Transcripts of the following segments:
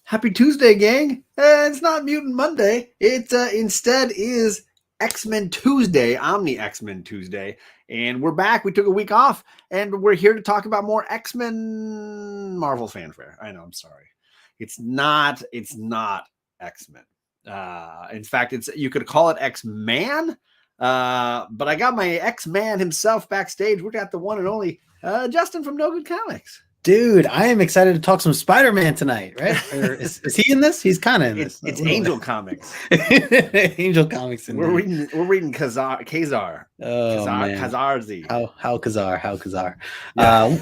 Happy Tuesday, gang. It's not Mutant Monday. It instead is X-Men Tuesday, Omni X-Men Tuesday. And we're back. We took a week off, and we're here to talk about more X-Men Marvel Fanfare. I know, I'm sorry. It's not X-Men. In fact, you could call it X-Man. But I got my X-Man himself backstage. We got the one and only Justin from KnowGood Comics. Dude, I am excited to talk some Spider-Man tonight, right? Or is he in this? He's kind of in this. It's Angel Comics. Angel Comics. Indeed. We're reading Ka-Zar. Oh, man. Ka-Zarzi. How Ka-Zar.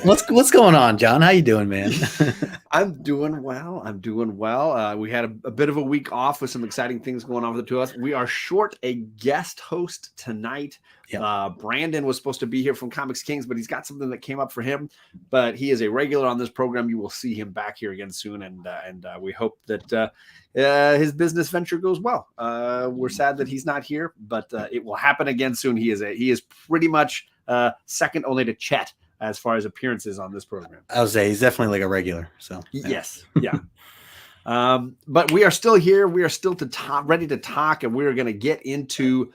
What's going on, John? How you doing, man? I'm doing well. We had a bit of a week off with some exciting things going on for the two of us. We are short a guest host tonight. Yep. Brandon was supposed to be here from Comix Kings, but he's got something that came up for him. But he is a regular on this program. You will see him back here again soon, and we hope that his business venture goes well. We're sad that he's not here, but it will happen again soon. He is pretty much second only to Chet as far as appearances on this program. I would say he's definitely like a regular. So yeah. Yes, yeah. But we are still here. We are still ready to talk, and we are going to get into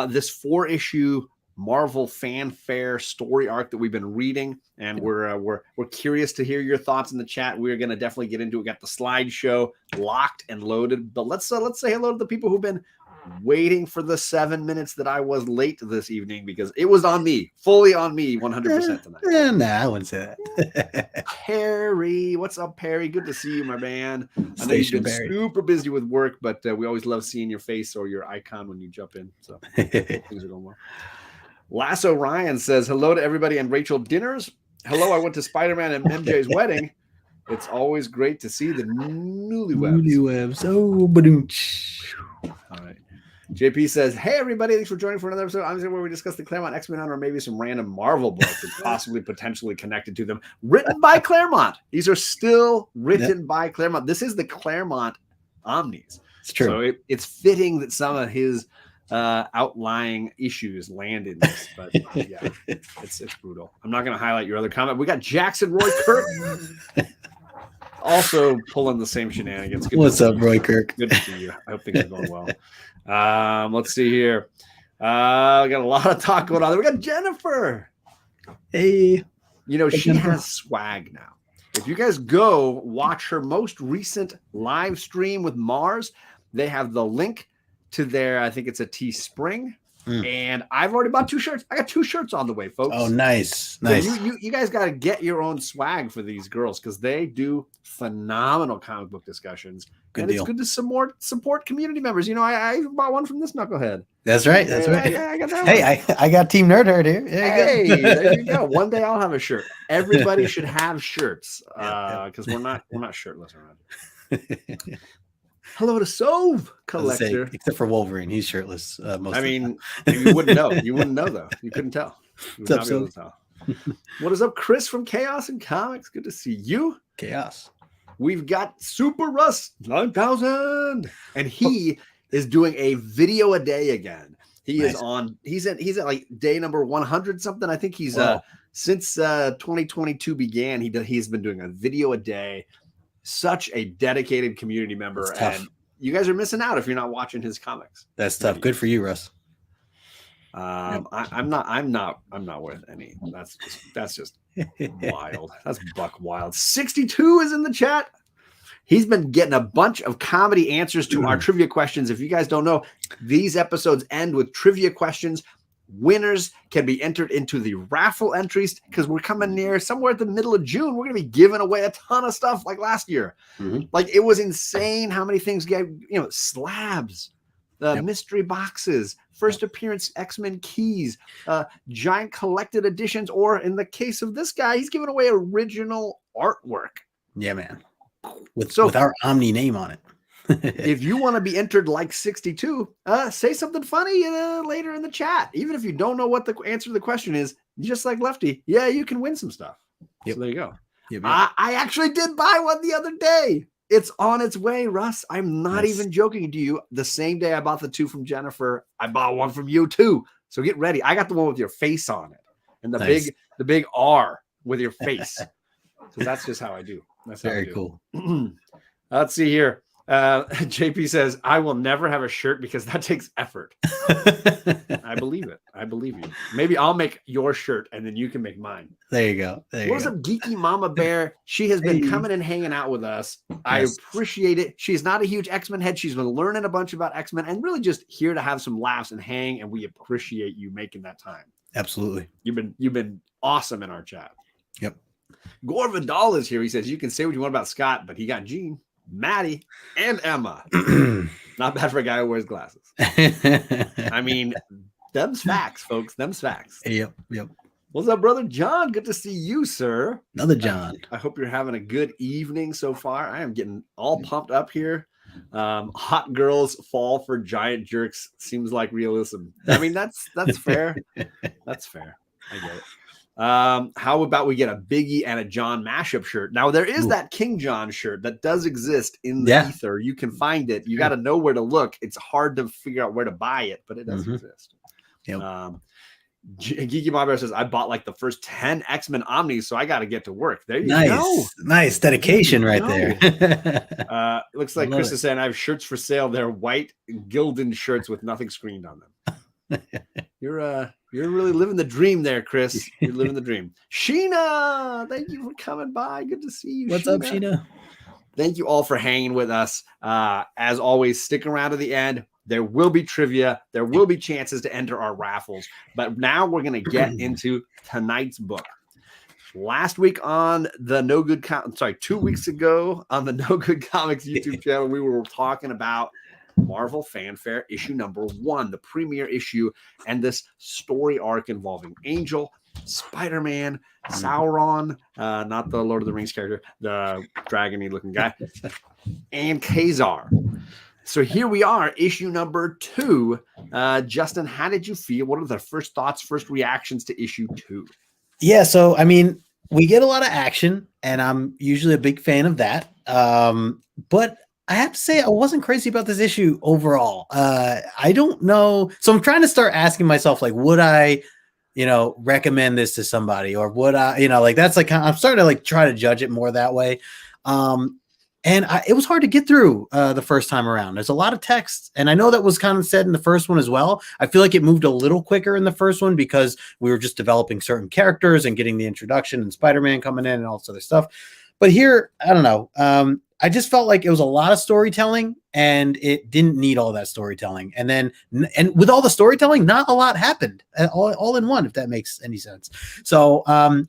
this 4-issue Marvel Fanfare story arc that we've been reading, and we're curious to hear your thoughts in the chat. We're going to definitely get into it. We got the slideshow locked and loaded, but let's say hello to the people who've been waiting for the 7 minutes that I was late this evening, because it was on me, fully on me, 100% tonight. Nah, I wouldn't say that. Perry, what's up, Perry? Good to see you, my man. I know you've been super busy with work, but we always love seeing your face or your icon when you jump in. So things are going well. Lasso Ryan says, hello to everybody and Rachel Dinners. Hello, I went to Spider-Man and MJ's wedding. It's always great to see the newlyweds. Oh, badoonch. All right. JP says, hey, everybody, thanks for joining for another episode. I'm here where we discuss the Claremont X-Men or maybe some random Marvel books that's possibly potentially connected to them. Written by Claremont. These are still written by Claremont. This is the Claremont Omnis. It's true. So it's fitting that some of his outlying issues land in this. But yeah, it's brutal. I'm not going to highlight your other comment. We got Jackson Roy Kirk. Also pulling the same shenanigans. What's up, Roy Kirk? Good to see you. I hope things are going well. Let's see here. We got a lot of talk going on. We got Jennifer. Hey. You know, she has swag now. If you guys go watch her most recent live stream with Mars, they have the link to their, I think it's a Teespring. And I've already bought 2 shirts. I got 2 shirts on the way, folks. Oh, nice. So you guys got to get your own swag for these girls, because they do phenomenal comic book discussions. Good and deal. It's good to support community members. You know, I bought one from this knucklehead. That's right. That's right. I got that one. I got Team Nerd Herd here. There you go. One day I'll have a shirt. Everybody should have shirts, because we're not shirtless around. Hello to Sove Collector. Except for Wolverine, he's shirtless. I mean, you wouldn't know. You wouldn't know, though. You couldn't tell. You would not be able to tell. What is up, Chris from Chaos and Comics? Good to see you. Chaos. We've got Super Russ 9000, and he is doing a video a day again. He is on. He's at like day number 100 something. I think he's since 2022 began. He's been doing a video a day. Such a dedicated community member, and you guys are missing out if you're not watching his comics. That's tough. Good for you, Russ. I'm not worth any. That's just wild. That's buck wild. 62 is in the chat. He's been getting a bunch of comedy answers to our trivia questions. If you guys don't know, these episodes end with trivia questions. Winners can be entered into the raffle entries, because we're coming near somewhere at the middle of June. We're going to be giving away a ton of stuff like last year. Like, it was insane how many things get, slabs, mystery boxes, first appearance X-Men keys, giant collected editions, or in the case of this guy, he's giving away original artwork. Yeah, man. With our Omni name on it. If you want to be entered like 62, say something funny later in the chat. Even if you don't know what the answer to the question is, just like Lefty, you can win some stuff. Yep. So there you go. Yep. I actually did buy one the other day. It's on its way, Russ. I'm not even joking to you. The same day I bought the 2 from Jennifer, I bought one from you too. So get ready. I got the one with your face on it, and the big R with your face. So that's just how I do. That's very cool. Let's see here. JP says, I will never have a shirt because that takes effort. I believe it. I believe you. Maybe I'll make your shirt and then you can make mine. There you go. What's up, Geeky Mama Bear? She has been coming and hanging out with us. I appreciate it. She's not a huge X-Men head. She's been learning a bunch about X-Men and really just here to have some laughs and hang. And we appreciate you making that time. Absolutely. You've been awesome in our chat. Yep. Gore Vidal is here. He says, you can say what you want about Scott, but he got Gene, Maddie, and Emma. Not bad for a guy who wears glasses. I mean, them's facts, folks. Them's facts. Yep. What's up, brother John? Good to see you, sir. Another John. I hope you're having a good evening so far. I am getting all pumped up here. Hot girls fall for giant jerks seems like realism. I mean, that's fair. That's fair. I get it. How about we get a Biggie and a John mashup shirt? Now there is that King John shirt that does exist in the ether. You can find it. You got to know where to look. It's hard to figure out where to buy it, but it does exist. Yep. Geeky Mom Bear says, I bought like the first 10 X-Men Omnis, so I got to get to work. There you go. Nice dedication right there. Looks like Chris is saying I have shirts for sale. They're white Gildan shirts with nothing screened on them. You're really living the dream there, Chris. You're living the dream. Sheena, thank you for coming by. Good to see you. What's up, Sheena? Thank you all for hanging with us. As always, stick around to the end. There will be trivia. There will be chances to enter our raffles. But now we're going to get into tonight's book. Last week on the 2 weeks ago on the No Good Comics YouTube channel, we were talking about Marvel Fanfare issue number 1, the premiere issue, and this story arc involving Angel, Spider-Man, Sauron, not the Lord of the Rings character, the dragon-y looking guy, and Ka-Zar. So here we are, issue number 2. Justin, how did you feel? What are the first thoughts, first reactions to issue 2? Yeah, so I mean, we get a lot of action, and I'm usually a big fan of that. But I have to say, I wasn't crazy about this issue overall. I don't know. So I'm trying to start asking myself, like, would I, recommend this to somebody, or would I, that's like, I'm starting to like try to judge it more that way. And it was hard to get through the first time around. There's a lot of text, and I know that was kind of said in the first one as well. I feel like it moved a little quicker in the first one because we were just developing certain characters and getting the introduction and Spider-Man coming in and all this other stuff. But here, I don't know. I just felt like it was a lot of storytelling, and it didn't need all that storytelling. And with all the storytelling, not a lot happened all in one, if that makes any sense. So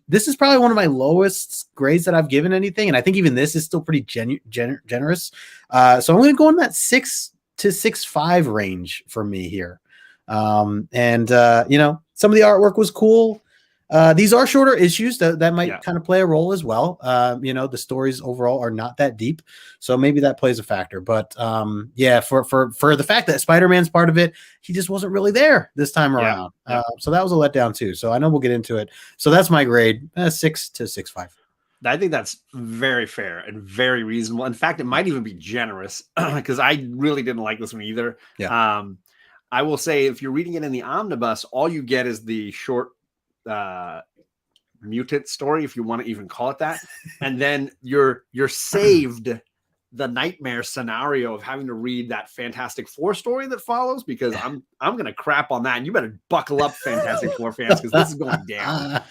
this is probably one of my lowest grades that I've given anything. And I think even this is still pretty generous. So I'm going to go in that 6 to 6.5 range for me here. Some of the artwork was cool. These are shorter issues that might kind of play a role as well. The stories overall are not that deep, so maybe that plays a factor. But for the fact that Spider-Man's part of it, he just wasn't really there this time around. So that was a letdown too. So I know we'll get into it. So that's my grade, 6 to 6.5. I think that's very fair and very reasonable. In fact, it might even be generous because I really didn't like this one either. Yeah. I will say, if you're reading it in the omnibus, all you get is the short mutant story, if you want to even call it that, and then you're saved the nightmare scenario of having to read that Fantastic Four story that follows, because I'm gonna crap on that, and you better buckle up, Fantastic Four fans, because this is going down.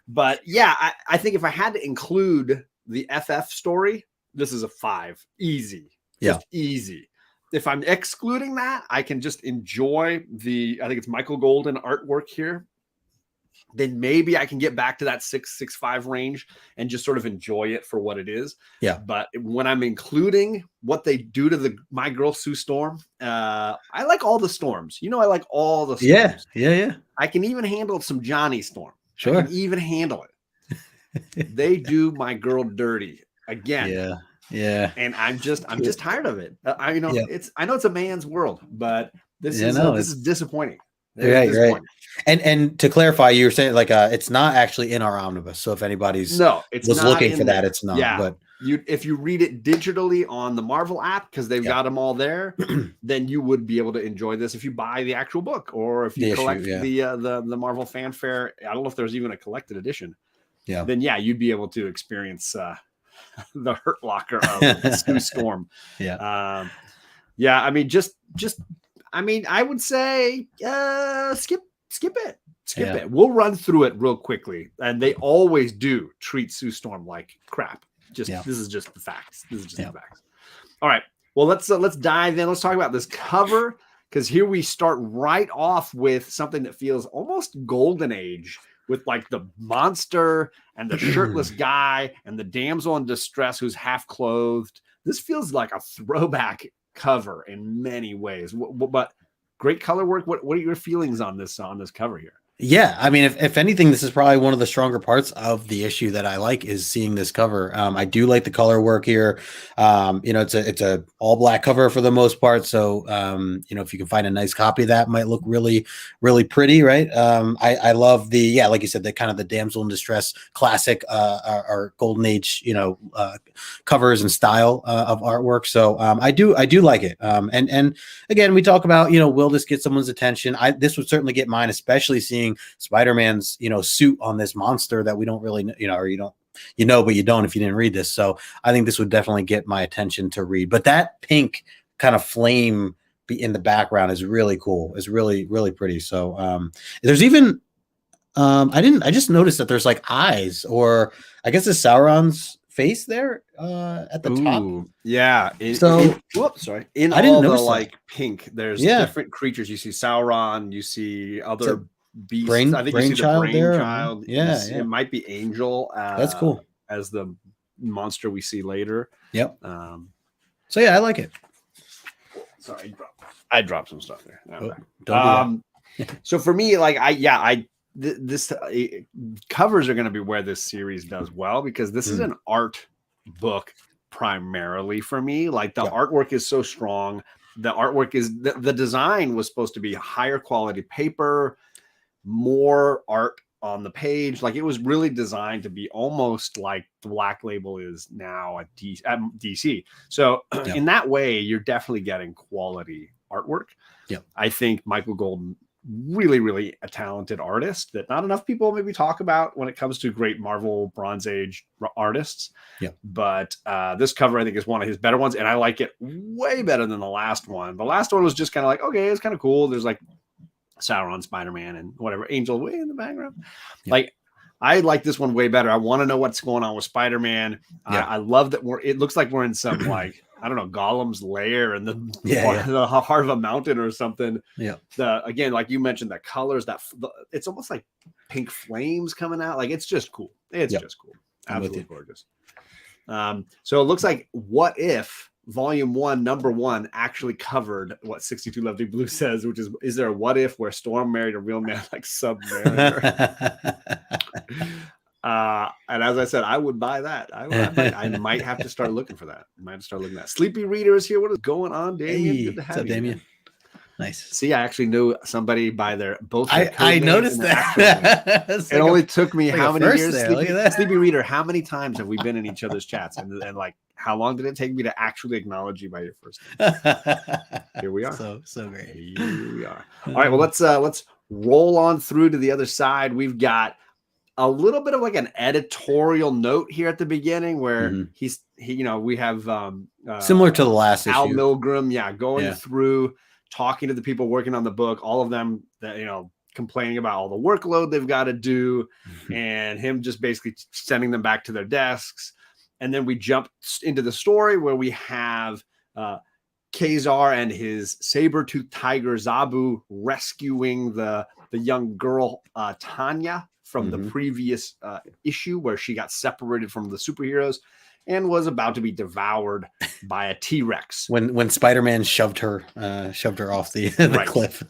But yeah, I think if I had to include the FF story, this is a 5. Easy. Just easy. If I'm excluding that, I can just enjoy I think it's Michael Golden artwork here. Then maybe I can get back to that 6.5 range and just sort of enjoy it for what it is. Yeah. But when I'm including what they do to my girl Sue Storm, I like all the storms. I like all the storms. Yeah. I can even handle some Johnny Storm. Sure. I can even handle it. They do my girl dirty again. Yeah. And I'm just tired of it. I know it's a man's world, but this is disappointing. Right. And to clarify, you were saying like it's not actually in our omnibus. So if anybody's was looking for that, it's not. Yeah. But if you read it digitally on the Marvel app, because they've got them all there, then you would be able to enjoy this if you buy the actual book, or if you collect the Marvel Fanfare. I don't know if there's even a collected edition. Yeah. Then you'd be able to experience the Hurt Locker of Sue Storm. Yeah. Yeah, I mean, I mean, I would say skip it. Skip it. We'll run through it real quickly. And they always do treat Sue Storm like crap. This is just the facts. This is just the facts. All right. Well, let's dive in. Let's talk about this cover, because here we start right off with something that feels almost golden age, with like the monster and the shirtless guy and the damsel in distress who's half clothed. This feels like a throwback cover in many ways, but great color work. What are your feelings on this cover here? Yeah, I mean, if anything, this is probably one of the stronger parts of the issue that I like, is seeing this cover. I do like the color work here. It's a all black cover for the most part. So, if you can find a nice copy of that, might look really, really pretty, right? I love like you said, the kind of the damsel in distress classic, or golden age, covers and style of artwork. So I do like it. And again, we talk about, will this get someone's attention? This would certainly get mine, especially seeing Spider-Man's suit on this monster that we don't really know, or but you don't if you didn't read this. So I think this would definitely get my attention to read. But that pink kind of flame in the background is really cool. It's really, really pretty. So there's even I just noticed that there's like eyes, or I guess it's Sauron's face there at the top. Yeah. Sorry. In I didn't all the notice like pink, there's different creatures. You see Sauron, you see other beasts. I think you see the brainchild. Yeah. It might be Angel. That's cool. As the monster we see later. Yep. So yeah, I like it. Sorry, I dropped some stuff there. Don't do that. So for me, like this covers are going to be where this series does well, because this is an art book primarily for me. Like the artwork is so strong. The artwork is the design was supposed to be higher quality paper, more art on the page. Like it was really designed to be almost like the Black Label is now at DC. So in that way, you're definitely getting quality artwork. Yeah, I think Michael Golden, really, really a talented artist that not enough people maybe talk about when it comes to great Marvel Bronze Age artists. Yeah. But this cover, I think, is one of his better ones. And I like it way better than the last one. The last one was just kind of like, okay, it's kind of cool. There's like Sauron, Spider-Man, and whatever, Angel way in the background. Yeah. Like, I like this one way better. I want to know what's going on with Spider-Man. Yeah. I love that it looks like we're in some like, I don't know, Gollum's lair in the heart of a mountain or something. Yeah. Again, like you mentioned, the colors, it's almost like pink flames coming out. Like it's just cool. It's just cool. Absolutely gorgeous. So it looks like What If Volume 1, Number 1 actually covered what 62 Lovely Blue says, which is there a what if where Storm married a real man like Submariner? And as I said, I would buy that. I might have to start looking for that. Sleepy Reader is here. What is going on, Damien? Hey, good to have what's up, you, Damien? Nice. See, I actually knew somebody by their both. I noticed that. It only took me how many years? There. Sleepy Reader, how many times have we been in each other's chats? And like, how long did it take me to actually acknowledge you by your first name? Here we are. So great. Here we are. All right. Well, let's roll on through to the other side. We've got a little bit of like an editorial note here at the beginning where we have similar to the last Al issue. Milgrom, going through, talking to the people working on the book, all of them that complaining about all the workload they've got to do, and him just basically sending them back to their desks. And then we jump into the story where we have Ka-Zar and his saber-toothed tiger Zabu rescuing the young girl Tanya from the previous issue where she got separated from the superheroes and was about to be devoured by a T-Rex. When Spider-Man shoved her off the cliff.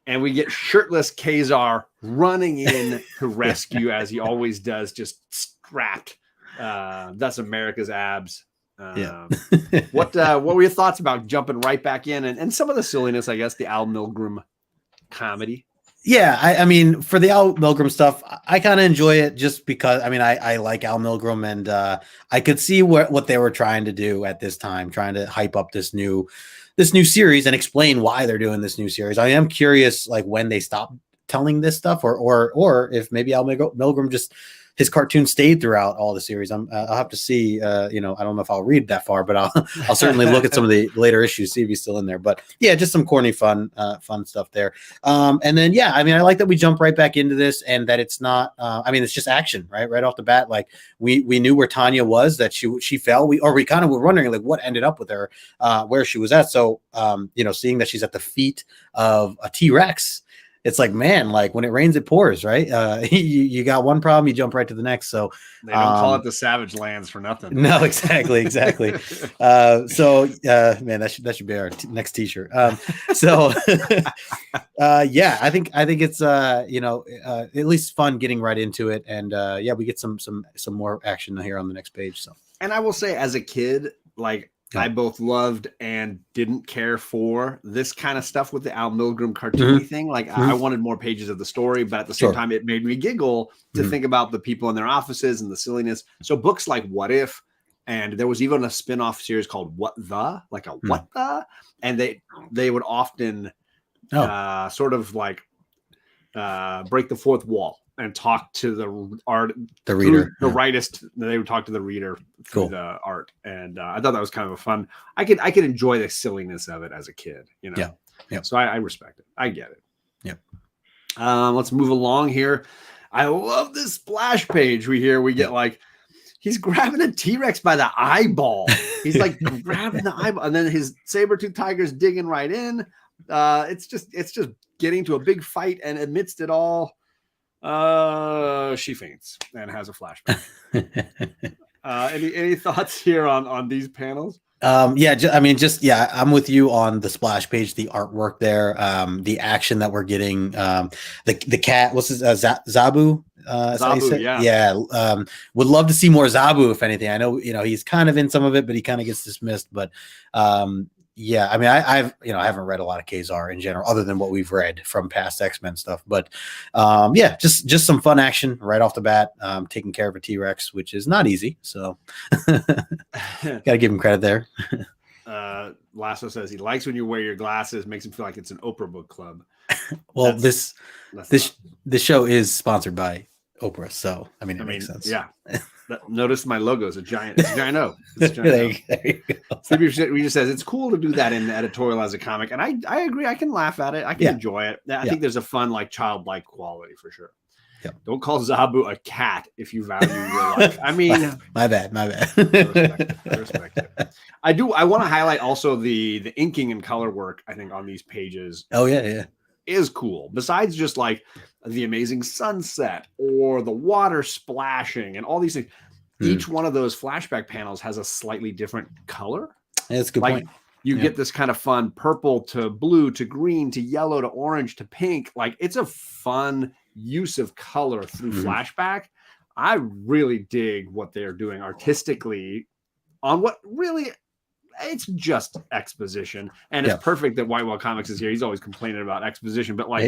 And we get shirtless Ka-Zar running in to rescue, as he always does, just strapped. That's America's abs. What were your thoughts about jumping right back in and some of the silliness, I guess, the Al Milgrom comedy? Yeah, I mean, for the Al Milgrom stuff, I kind of enjoy it just because, I mean, I like Al Milgrom, and I could see what they were trying to do at this time, trying to hype up this new series and explain why they're doing this new series. I am curious, like, when they stop telling this stuff, or if maybe Al Milgrom just his cartoon stayed throughout all the series. I'll have to see. I don't know if I'll read that far, but I'll certainly look at some of the later issues, see if he's still in there. But yeah, just some corny fun stuff there. And then I like that we jump right back into this, and that it's not. It's just action, right off the bat. Like we knew where Tanya was, that she fell. We kind of were wondering like what ended up with her, where she was at. So seeing that she's at the feet of a T-Rex, it's like, man, like when it rains, it pours, right? You got one problem, you jump right to the next. So they don't call it the Savage Lands for nothing. No, exactly. Man, that should be our next T-shirt. I think it's at least fun getting right into it, and we get some more action here on the next page. So, and I will say, as a kid, like. I both loved and didn't care for this kind of stuff with the Al Milgrom cartoony thing. Like I wanted more pages of the story, but at the same time, it made me giggle to think about the people in their offices and the silliness. So books like What If, and there was even a spin-off series called What The, like a What The, and they would often sort of like break the fourth wall and talk to the reader, the writist. They would talk to the reader through the art, and I thought that was kind of a fun. I could enjoy the silliness of it as a kid, Yeah. So I respect it. I get it. Yeah. Let's move along here. I love this splash page. We get like he's grabbing a T-Rex by the eyeball. He's like grabbing the eyeball, and then his saber-tooth tiger's digging right in. It's just getting to a big fight, and amidst it all. She faints and has a flashback. Any thoughts here on these panels? I'm with you on the splash page, the artwork there, the action that we're getting, the cat, what's his Zabu? Zabu, would love to see more Zabu, if anything. I know, he's kind of in some of it, but he kind of gets dismissed, but I haven't read a lot of Ka-Zar in general, other than what we've read from past X-Men stuff. But just some fun action right off the bat. Taking care of a T-Rex, which is not easy. So gotta give him credit there. Lasso says he likes when you wear your glasses, makes him feel like it's an Oprah book club. Well, this show is sponsored by Oprah, so it makes sense. Yeah. Notice my logo is a giant O. There you go. Sleepy just says it's cool to do that in editorial as a comic, and I agree. I can laugh at it. I can enjoy it. I think there's a fun, like childlike quality for sure. Yeah. Don't call Zabu a cat if you value your life. I mean, my bad. I respect it. I want to highlight also the inking and color work. I think on these pages. Oh yeah. Is cool. Besides just like the amazing sunset or the water splashing and all these things, each one of those flashback panels has a slightly different color. Yeah, that's a good point. You get this kind of fun purple to blue to green to yellow to orange to pink. Like it's a fun use of color through flashback. I really dig what they're doing artistically on what really. It's just exposition, and it's perfect that Whitewell Comics is here. He's always complaining about exposition, but what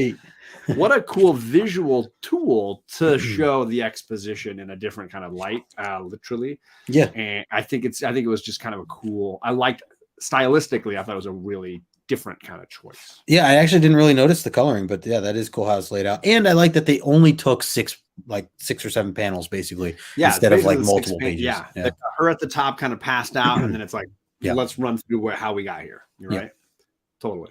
a cool visual tool to show the exposition in a different kind of light, literally. Yeah, and I think it was just kind of a cool. I liked stylistically. I thought it was a really different kind of choice. Yeah, I actually didn't really notice the coloring, but yeah, that is cool how it's laid out, and I like that they only took six or seven panels basically, instead of like multiple pages. Yeah, her at the top kind of passed out, and then it's like. Yeah. Let's run through how we got here. You're right. Totally.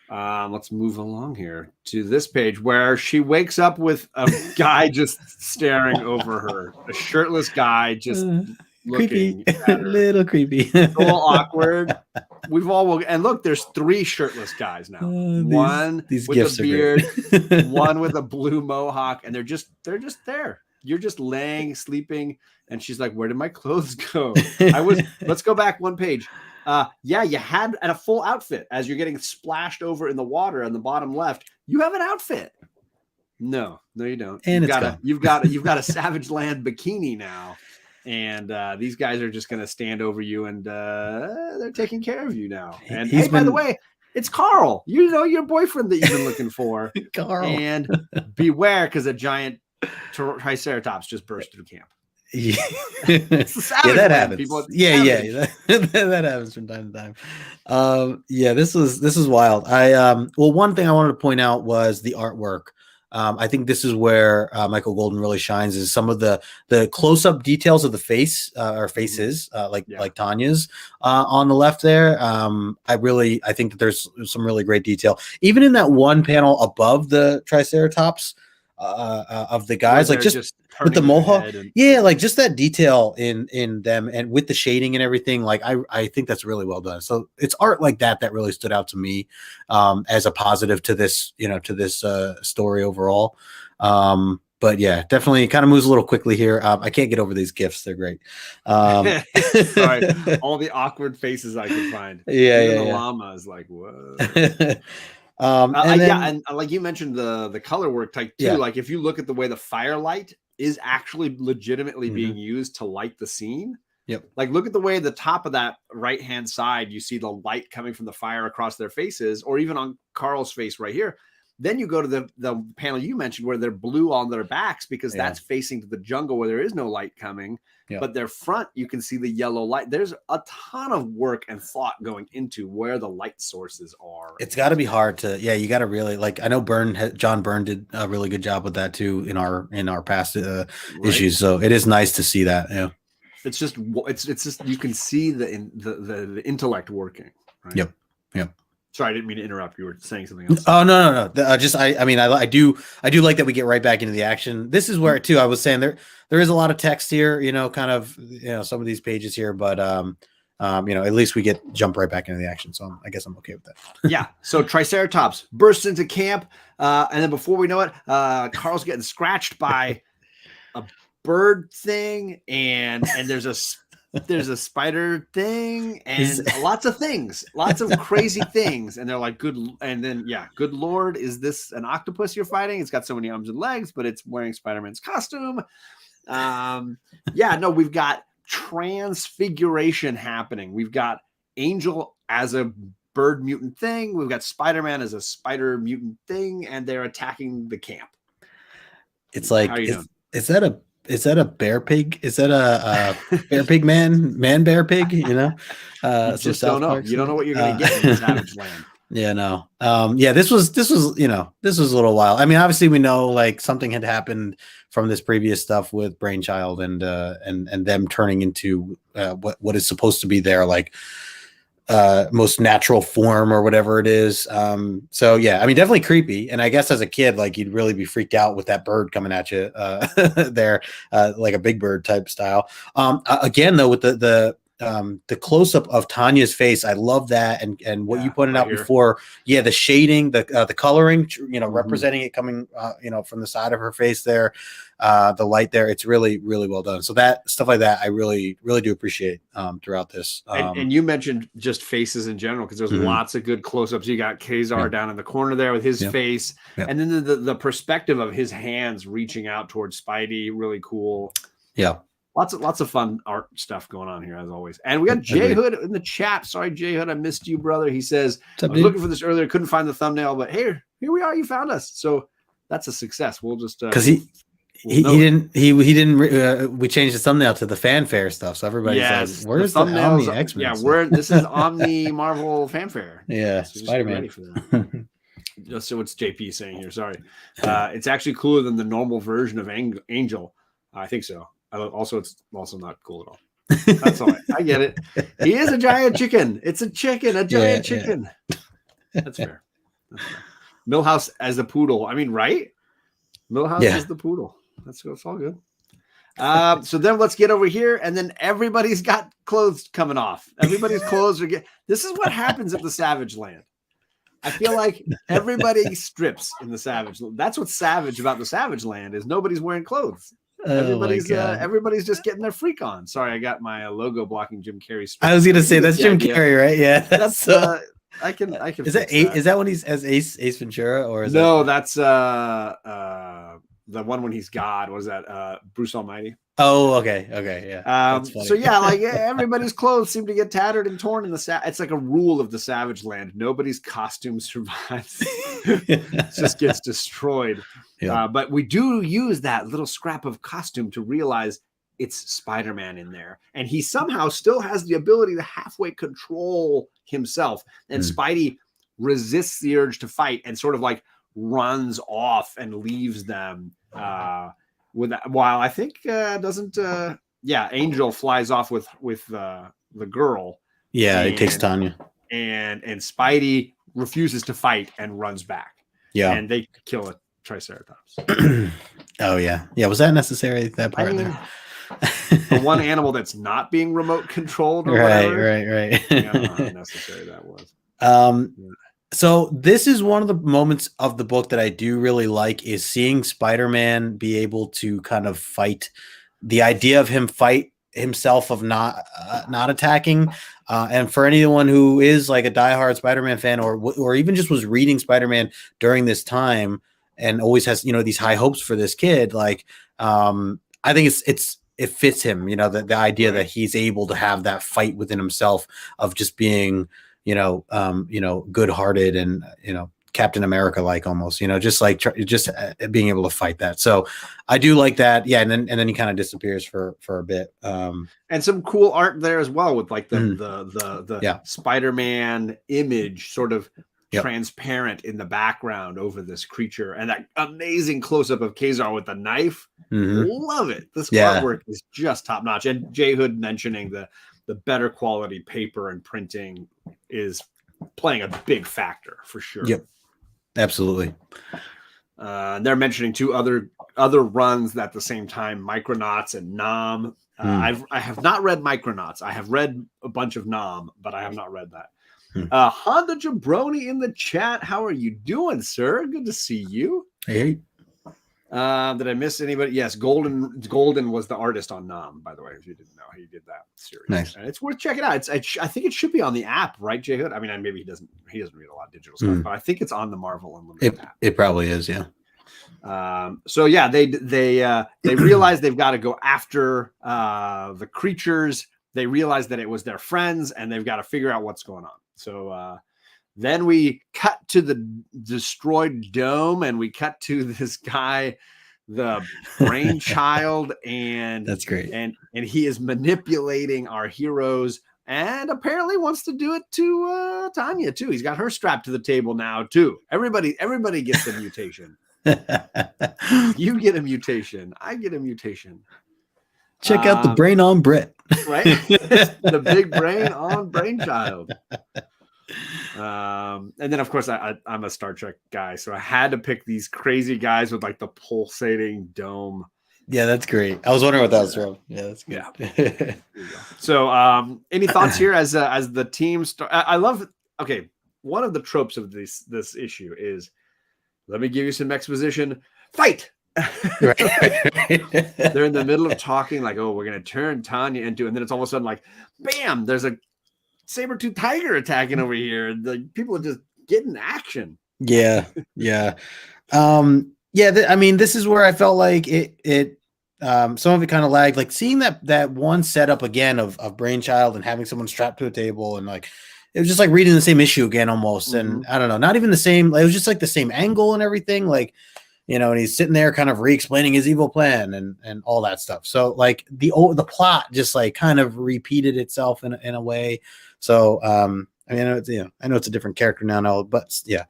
Let's move along here to this page where she wakes up with a guy just staring over her. A shirtless guy just looking creepy. A little creepy. A little awkward. And look, there's 3 shirtless guys now. One these with a beard, one with a blue mohawk, and they're just there. You're just laying, sleeping, and she's like, "Where did my clothes go?" Let's go back one page. You had a full outfit as you're getting splashed over in the water on the bottom left. You have an outfit. No, you don't. And you've got a Savage Land bikini now, and these guys are just going to stand over you, and they're taking care of you now. And by the way, it's Carl. Your boyfriend that you've been looking for. Carl. And beware, because a giant Triceratops just burst through camp. That happens. People, that happens from time to time. This is wild. One thing I wanted to point out was the artwork I think this is where Michael Golden really shines, is some of the close-up details of the face or faces, like Tanya's on the left there. I think that there's some really great detail, even in that one panel above the Triceratops of the guys, like just with the mohawk, like just that detail in them and with the shading and everything. Like I think that's really well done. So it's art like that really stood out to me as a positive to this, to this story overall. But yeah, definitely kind of moves a little quickly here. I can't get over these GIFs; they're great. Sorry, all the awkward faces I could find. Even the llama is like, whoa. And like you mentioned, the color work type too. Like if you look at the way the firelight is actually legitimately being used to light the scene. Yep. Like look at the way the top of that right hand side, you see the light coming from the fire across their faces, or even on Carl's face right here. Then you go to the panel you mentioned where they're blue on their backs because that's facing to the jungle where there is no light coming. But their front, you can see the yellow light. There's a ton of work and thought going into where the light sources are. It's got to be hard to, you got to really, like, I know John Byrne did a really good job with that too in our past issues. So it is nice to see that. Yeah. It's just you can see the intellect working. Right? Yep. Sorry, I didn't mean to interrupt. You were saying something else. Oh, no. I do like that we get right back into the action. This is where too, I was saying there is a lot of text here, kind of, some of these pages here, but at least we jump right back into the action. So I guess I'm okay with that. Yeah. So Triceratops bursts into camp. And then before we know it, Carl's getting scratched by a bird thing. And there's a spider thing and lots of crazy things. And they're like, good Lord, is this an octopus you're fighting? It's got so many arms and legs, but it's wearing Spider-Man's costume. We've got transfiguration happening. We've got Angel as a bird mutant thing. We've got Spider-Man as a spider mutant thing, and they're attacking the camp. It's like, is that a bear pig? Is that a bear pig man bear pig? You just don't know. You don't know what you're going to get in Savage Land. Yeah, no. This was a little while. I mean, obviously we know like something had happened from this previous stuff with Brainchild and them turning into what is supposed to be their like most natural form or whatever it is. So yeah, I mean, definitely creepy. And I guess as a kid, like you'd really be freaked out with that bird coming at you there, like a big bird type style. Again, though, with the close up of Tanya's face, I love that. And what you pointed out before, the shading, the coloring, representing it coming, from the side of her face there, the light there, it's really, really well done. So that stuff like that, I really, really do appreciate throughout this. And you mentioned just faces in general, because there's lots of good close-ups. You got Ka-Zar down in the corner there with his face, and then the perspective of his hands reaching out towards Spidey, really cool. Yeah. Lots of fun art stuff going on here, as always. And we got Jay Hood in the chat. Sorry, Jay Hood, I missed you, brother. He says, I was looking for this earlier, couldn't find the thumbnail, but here we are. You found us. So that's a success. We'll just because he didn't we changed the thumbnail to the fanfare stuff. So everybody's like, where's the Omni X-men? Yeah, this is Omni Marvel Fanfare. Yeah, so Spider-Man. Just so what's JP saying here. Sorry. It's actually cooler than the normal version of Angel. I think so. Also, it's also not cool at all. That's all right. I get it. He is a giant chicken. It's a giant chicken. Yeah. That's fair. Milhouse as the poodle. I mean, right? Milhouse as the poodle. That's all good. So then let's get over here, and then everybody's got clothes coming off. Everybody's clothes are this is what happens at the Savage Land. I feel like everybody strips in the Savage. That's what's savage about the Savage Land is nobody's wearing clothes. Everybody's just getting their freak on. Sorry, I got my logo blocking Jim Carrey's. I was gonna say that's Jim Carrey, right? Yeah, that's I can. Is that when he's as Ace Ventura, or is that's the one when he's God? Was that Bruce Almighty? Oh, okay, yeah. So yeah, like everybody's clothes seem to get tattered and torn in the it's like a rule of the Savage Land. Nobody's costume survives; it just gets destroyed. Yeah. But we do use that little scrap of costume to realize it's Spider-Man in there, and he somehow still has the ability to halfway control himself. And Spidey resists the urge to fight and sort of like runs off and leaves them while I think Angel flies off with the girl. Yeah, it takes Tanya. And Spidey refuses to fight and runs back. Yeah. And they kill a Triceratops. Oh, yeah. Yeah, was that necessary, that part there? The one animal that's not being remote controlled or right. I don't know how necessary that was. So this is one of the moments of the book that I do really like, is seeing Spider-Man be able to kind of fight. The idea of him fight himself of not attacking, and for anyone who is like a diehard Spider-Man fan, or even just was reading Spider-Man during this time and always has, you know, these high hopes for this kid, like I think it fits him, you know, the idea that he's able to have that fight within himself of just being, good-hearted and, Captain America, like almost, just being able to fight that. So I do like that. Yeah. And then he kind of disappears for a bit. And some cool art there as well, with like the Spider-Man image sort of transparent in the background over this creature, and that amazing close-up of Ka-Zar with the knife. Love it. This artwork is just top notch. And J Hood mentioning the better quality paper and printing is playing a big factor for sure. Yep, absolutely. They're mentioning two other runs at the same time, Micronauts and Nom. I have not read Micronauts. I have read a bunch of Nom, but I have not read that. Honda Jabroni in the chat. How are you doing, sir? Good to see you. Hey. Did I miss anybody? Yes, Golden was the artist on Nom, by the way, if you didn't know. He did that series. Nice. And it's worth checking out. I think it should be on the app, right, J Hood? I mean, maybe he doesn't read a lot of digital stuff, but I think it's on the Marvel Unlimited app. It probably is, yeah. So yeah, they realize they've got to go after the creatures. They realize that it was their friends, and they've got to figure out what's going on. So then we cut to the destroyed dome, and we cut to this guy, the brainchild, and that's great. And he is manipulating our heroes, and apparently wants to do it to Tanya too. He's got her strapped to the table now too. Everybody gets a mutation. You get a mutation. I get a mutation. Check out the brain on Brett. Right? The big brain on brainchild. And then of course I'm a Star Trek guy, so I had to pick these crazy guys with like the pulsating dome. Yeah, that's great. I was wondering what that was from. Yeah, that's good. Yeah. So any thoughts here as the team I love. Okay, one of the tropes of this issue is, let me give you some exposition. Fight. Right. They're in the middle of talking, like, oh, we're gonna turn Tanya into, and then it's all of a sudden like, bam, there's a saber-tooth tiger attacking over here, and like people are just getting action. Yeah. I mean, this is where I felt like it some of it kind of lagged, like seeing that one setup again of Brainchild and having someone strapped to a table, and like it was just like reading the same issue again almost. And I don't know, not even the same, it was just like the same angle and everything, like, and he's sitting there kind of re-explaining his evil plan and all that stuff. So like the plot just like kind of repeated itself in a way. So I mean, I know it's a different character now, but yeah.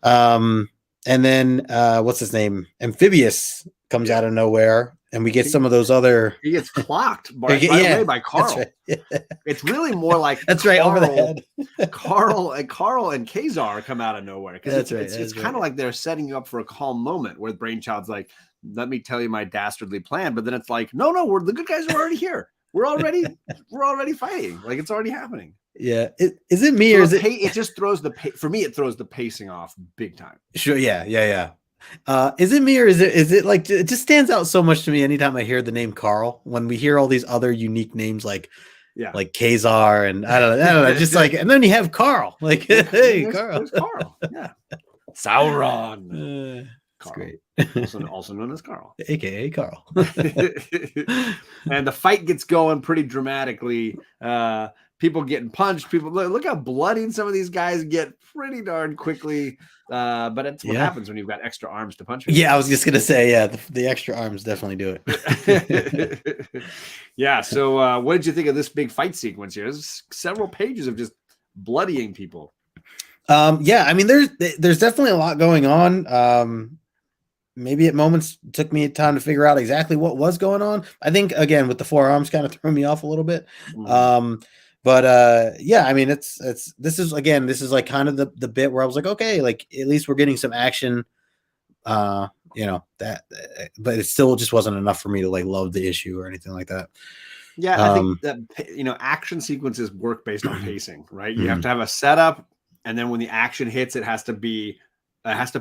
And then what's his name? Amphibious comes out of nowhere, and we get some of those other. He gets clocked by Carl. Right. It's really more like that's Carl, right over the head. Carl and Ka-Zar come out of nowhere, because it's kind of like they're setting you up for a calm moment where Brainchild's like, "Let me tell you my dastardly plan," but then it's like, "No, we're the good guys are already here. We're already fighting. Like it's already happening." Yeah. Is it me, or is it? It just throws for me. It throws the pacing off big time. Sure. Yeah. Is it me, or is it like, it just stands out so much to me anytime I hear the name Carl, when we hear all these other unique names like Ka-Zar, and I don't know, just like, and then you have Carl, like, hey, Carl. There's Carl. Yeah. Sauron. That's great. Also known as Carl, aka Carl. And the fight gets going pretty dramatically. People getting punched. People look how bloody some of these guys get pretty darn quickly. But it's what happens when you've got extra arms to punch people. Yeah, I was just gonna say, the extra arms definitely do it. Yeah. So what did you think of this big fight sequence here? There's several pages of just bloodying people. Yeah, I mean, there's definitely a lot going on. Maybe at moments it took me time to figure out exactly what was going on. I think again with the forearms kind of threw me off a little bit. But yeah, I mean, this is like kind of the bit where I was like, okay, like at least we're getting some action. You know that, but it still just wasn't enough for me to like love the issue or anything like that. Yeah, I think that action sequences work based on pacing, right? You have to have a setup, and then when the action hits, it has to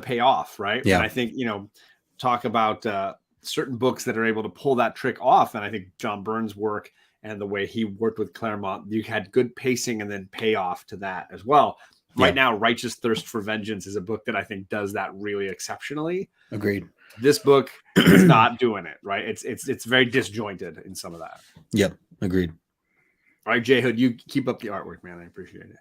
pay off, right? Yeah. And I think talk about certain books that are able to pull that trick off, and I think John Byrne's work and the way he worked with Claremont, you had good pacing and then payoff to that as well. Right now, Righteous Thirst for Vengeance is a book that I think does that really exceptionally. Agreed. This book is not doing it, right? It's very disjointed in some of that. Yep, agreed. All right, J Hood, you keep up the artwork, man. I appreciate it.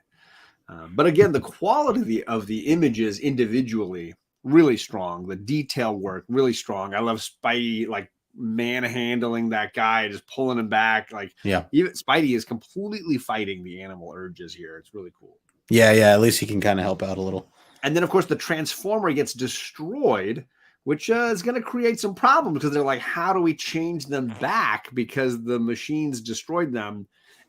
But again, the quality of the images individually really strong. The detail work really strong. I love Spidey like manhandling that guy, just pulling him back. Like, even Spidey is completely fighting the animal urges here. It's really cool. Yeah. At least he can kind of help out a little. And then, of course, the Transformer gets destroyed, which is going to create some problems because they're like, how do we change them back? Because the machines destroyed them.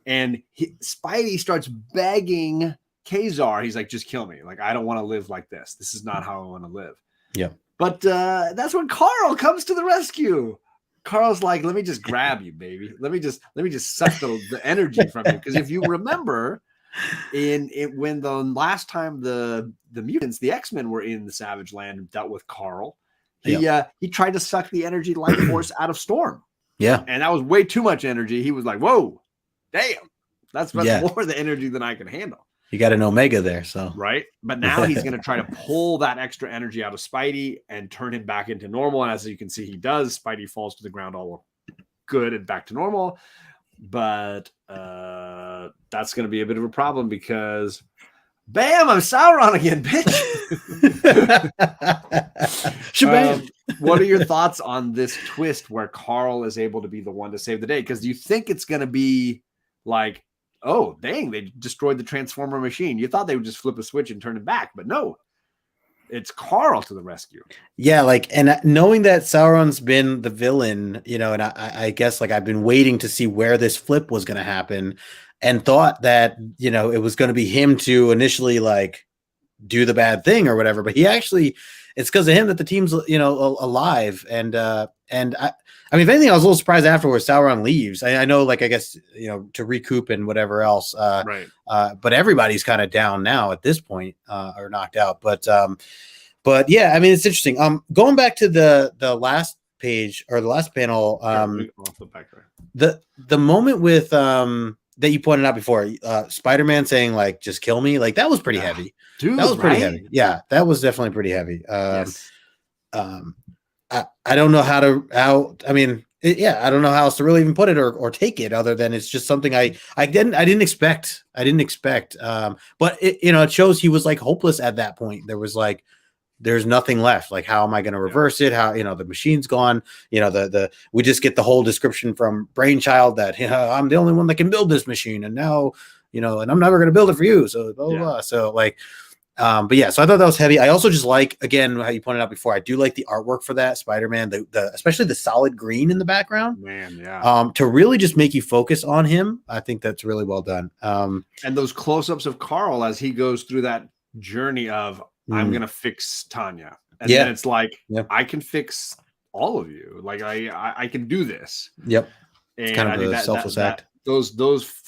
And Spidey starts begging Ka-Zar. He's like, just kill me. Like, I don't want to live like this. This is not how I want to live. Yeah. But that's when Carl comes to the rescue. Carl's like, let me just grab you, baby. Let me just suck the energy from you. Because if you remember, when the last time the mutants, the X-Men were in the Savage Land and dealt with Carl, he tried to suck the energy life force out of Storm. Yeah. And that was way too much energy. He was like, whoa, damn. That's more the energy than I can handle. You got an Omega there, so right. But now he's going to try to pull that extra energy out of Spidey and turn him back into normal. And as you can see, he does. Spidey falls to the ground all good and back to normal. But that's going to be a bit of a problem because, bam, I'm Sauron again, bitch. Shabam. What are your thoughts on this twist where Carl is able to be the one to save the day? Because do you think it's going to be like, oh, dang, they destroyed the Transformer machine. You thought they would just flip a switch and turn it back, but no, it's Carl to the rescue. Yeah, like, and knowing that Sauron's been the villain, and I guess like I've been waiting to see where this flip was going to happen and thought that, it was going to be him to initially like do the bad thing or whatever, but he actually, it's because of him that the team's, alive. And I mean, if anything, I was a little surprised afterwards Sauron leaves. I know, like, I guess, to recoup and whatever else. Right. But everybody's kind of down now at this point, or knocked out. But yeah, I mean, it's interesting. Going back to the last page or the last panel, the moment with that you pointed out before, Spider-Man saying like, just kill me. Like, that was pretty heavy. Dude, that was pretty heavy. Yeah, that was definitely pretty heavy. Yes. I don't know I don't know how else to really even put it or take it other than it's just something I didn't expect. But it shows he was like hopeless at that point. There was like, there's nothing left. Like, how am I going to reverse it? How, the machine's gone, we just get the whole description from Brainchild that I'm the only one that can build this machine. And now, and I'm never going to build it for you. So, blah, blah, blah. So like, but yeah, so I thought that was heavy. I also just like, again, how you pointed out before, I do like the artwork for that Spider-Man, especially the solid green in the background. Man, yeah. To really just make you focus on him. I think that's really well done. And those close-ups of Carl as he goes through that journey of, I'm going to fix Tanya. And then it's like, I can fix all of you. Like, I can do this. Yep. And it's kind of I think a selfless act. Those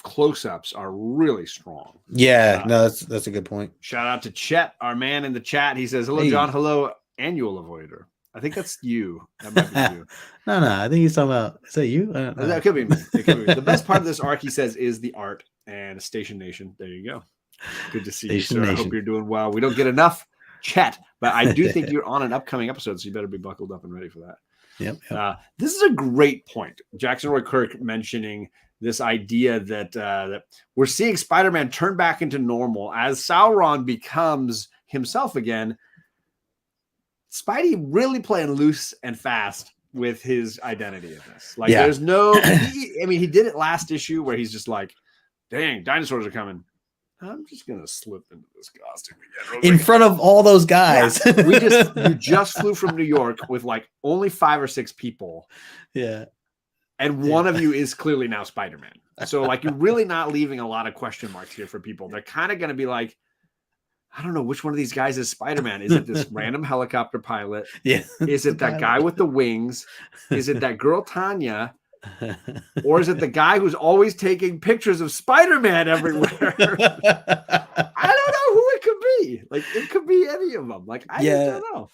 close-ups are really strong. Yeah, no, that's a good point. Shout out to Chet, our man in the chat. He says, hello, John. Hello, annual avoider. I think that's you. That might be you. No, I think he's talking about, is that you? That could be me. It could be me. The best part of this arc, he says, is the art and Station Nation. There you go. Good to see you, sir. I hope you're doing well. We don't get enough chat, but I do think you're on an upcoming episode, so you better be buckled up and ready for that. Yep. This is a great point. Jackson Roy Kirk mentioning this idea that we're seeing Spider-Man turn back into normal as Sauron becomes himself again. Spidey really playing loose and fast with his identity in this. Like, there's no, he did it last issue where he's just like, dang, dinosaurs are coming. I'm just gonna slip into this costume again in front of all those guys. Yeah. You just flew from New York with like only 5 or 6 people. Yeah. And one of you is clearly now Spider-Man. So like you're really not leaving a lot of question marks here for people. They're kind of gonna be like, I don't know which one of these guys is Spider-Man. Is it this random helicopter pilot? Yeah. Is it that guy with the wings? Is it that girl Tanya? Or is it the guy who's always taking pictures of Spider-Man everywhere? I don't know who it could be. Like it could be any of them. Like I just don't know.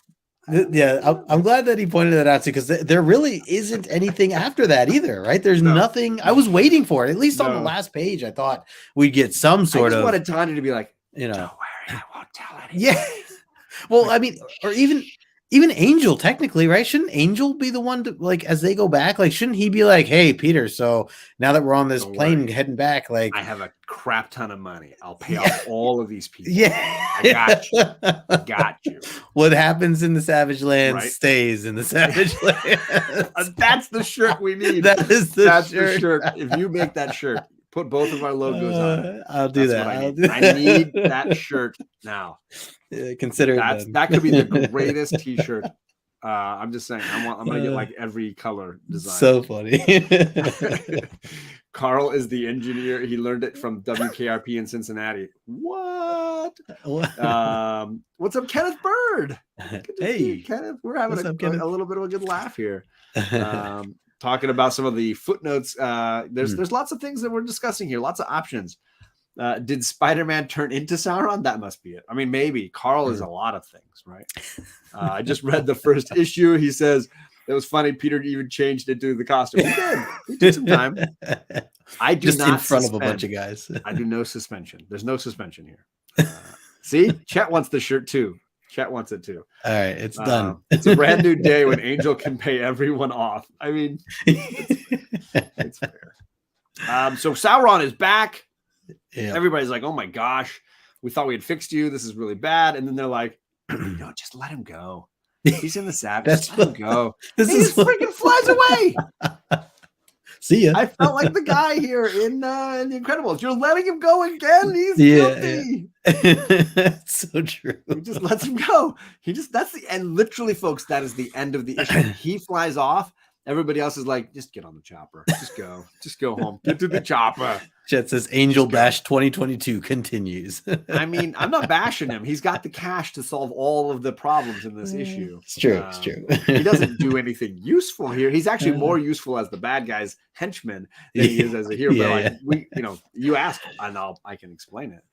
I'm glad that he pointed that out too, because there really isn't anything after that either, right? There's nothing. I was waiting for it. At least on the last page, I thought we'd get some sort of. I wanted Tanya to be like, you know, don't worry, I won't tell anyone. Yeah. Well, I mean, or even Angel, technically, right? Shouldn't Angel be the one to, like, as they go back, like, shouldn't he be like, hey, Peter, so now that we're on this plane heading back, like, I have a crap ton of money. I'll pay off all of these people. Yeah. I got you. Got you. What happens in the Savage Land stays in the Savage Land. That's the shirt we need. That's the shirt. If you make that shirt, put both of our logos on it. I'll do that. I need that shirt now. Consider that could be the greatest T-shirt. I'm just saying. I'm gonna get like every color design. So funny. Carl is the engineer. He learned it from WKRP in Cincinnati. What? What's up, Kenneth Bird? Hey, Kenneth. We're having a little bit of a good laugh here. Talking about some of the footnotes. There's lots of things that we're discussing here. Lots of options. Did Spider-Man turn into Sauron? That must be it. I mean, maybe. Carl is a lot of things, right? I just read the first issue. He says it was funny. Peter even changed into the costume. He did. He took some time. I do just not in front of a bunch of guys. I do no suspension. There's no suspension here. See, Chet wants the shirt too. Chet wants it too. All right, it's done. It's a brand new day when Angel can pay everyone off. I mean, it's fair. So Sauron is back. Yeah. Everybody's like, oh my gosh, we thought we had fixed you. This is really bad. And then they're like, no, just let him go. He's in the Savage. Just let him go. He just freaking flies away. See ya. I felt like the guy here in The Incredibles. You're letting him go again. He's guilty. It's so true. He just lets him go. That's the end. Literally, folks, that is the end of the issue. He flies off. Everybody else is like, just get on the chopper. Just go. Just go home. Get to the chopper. Jet says Angel Bash 2022 continues. I mean, I'm not bashing him. He's got the cash to solve all of the problems in this issue. It's true. It's true. He doesn't do anything useful here. He's actually more useful as the bad guy's henchman than he is as a hero. But you asked, and I can explain it.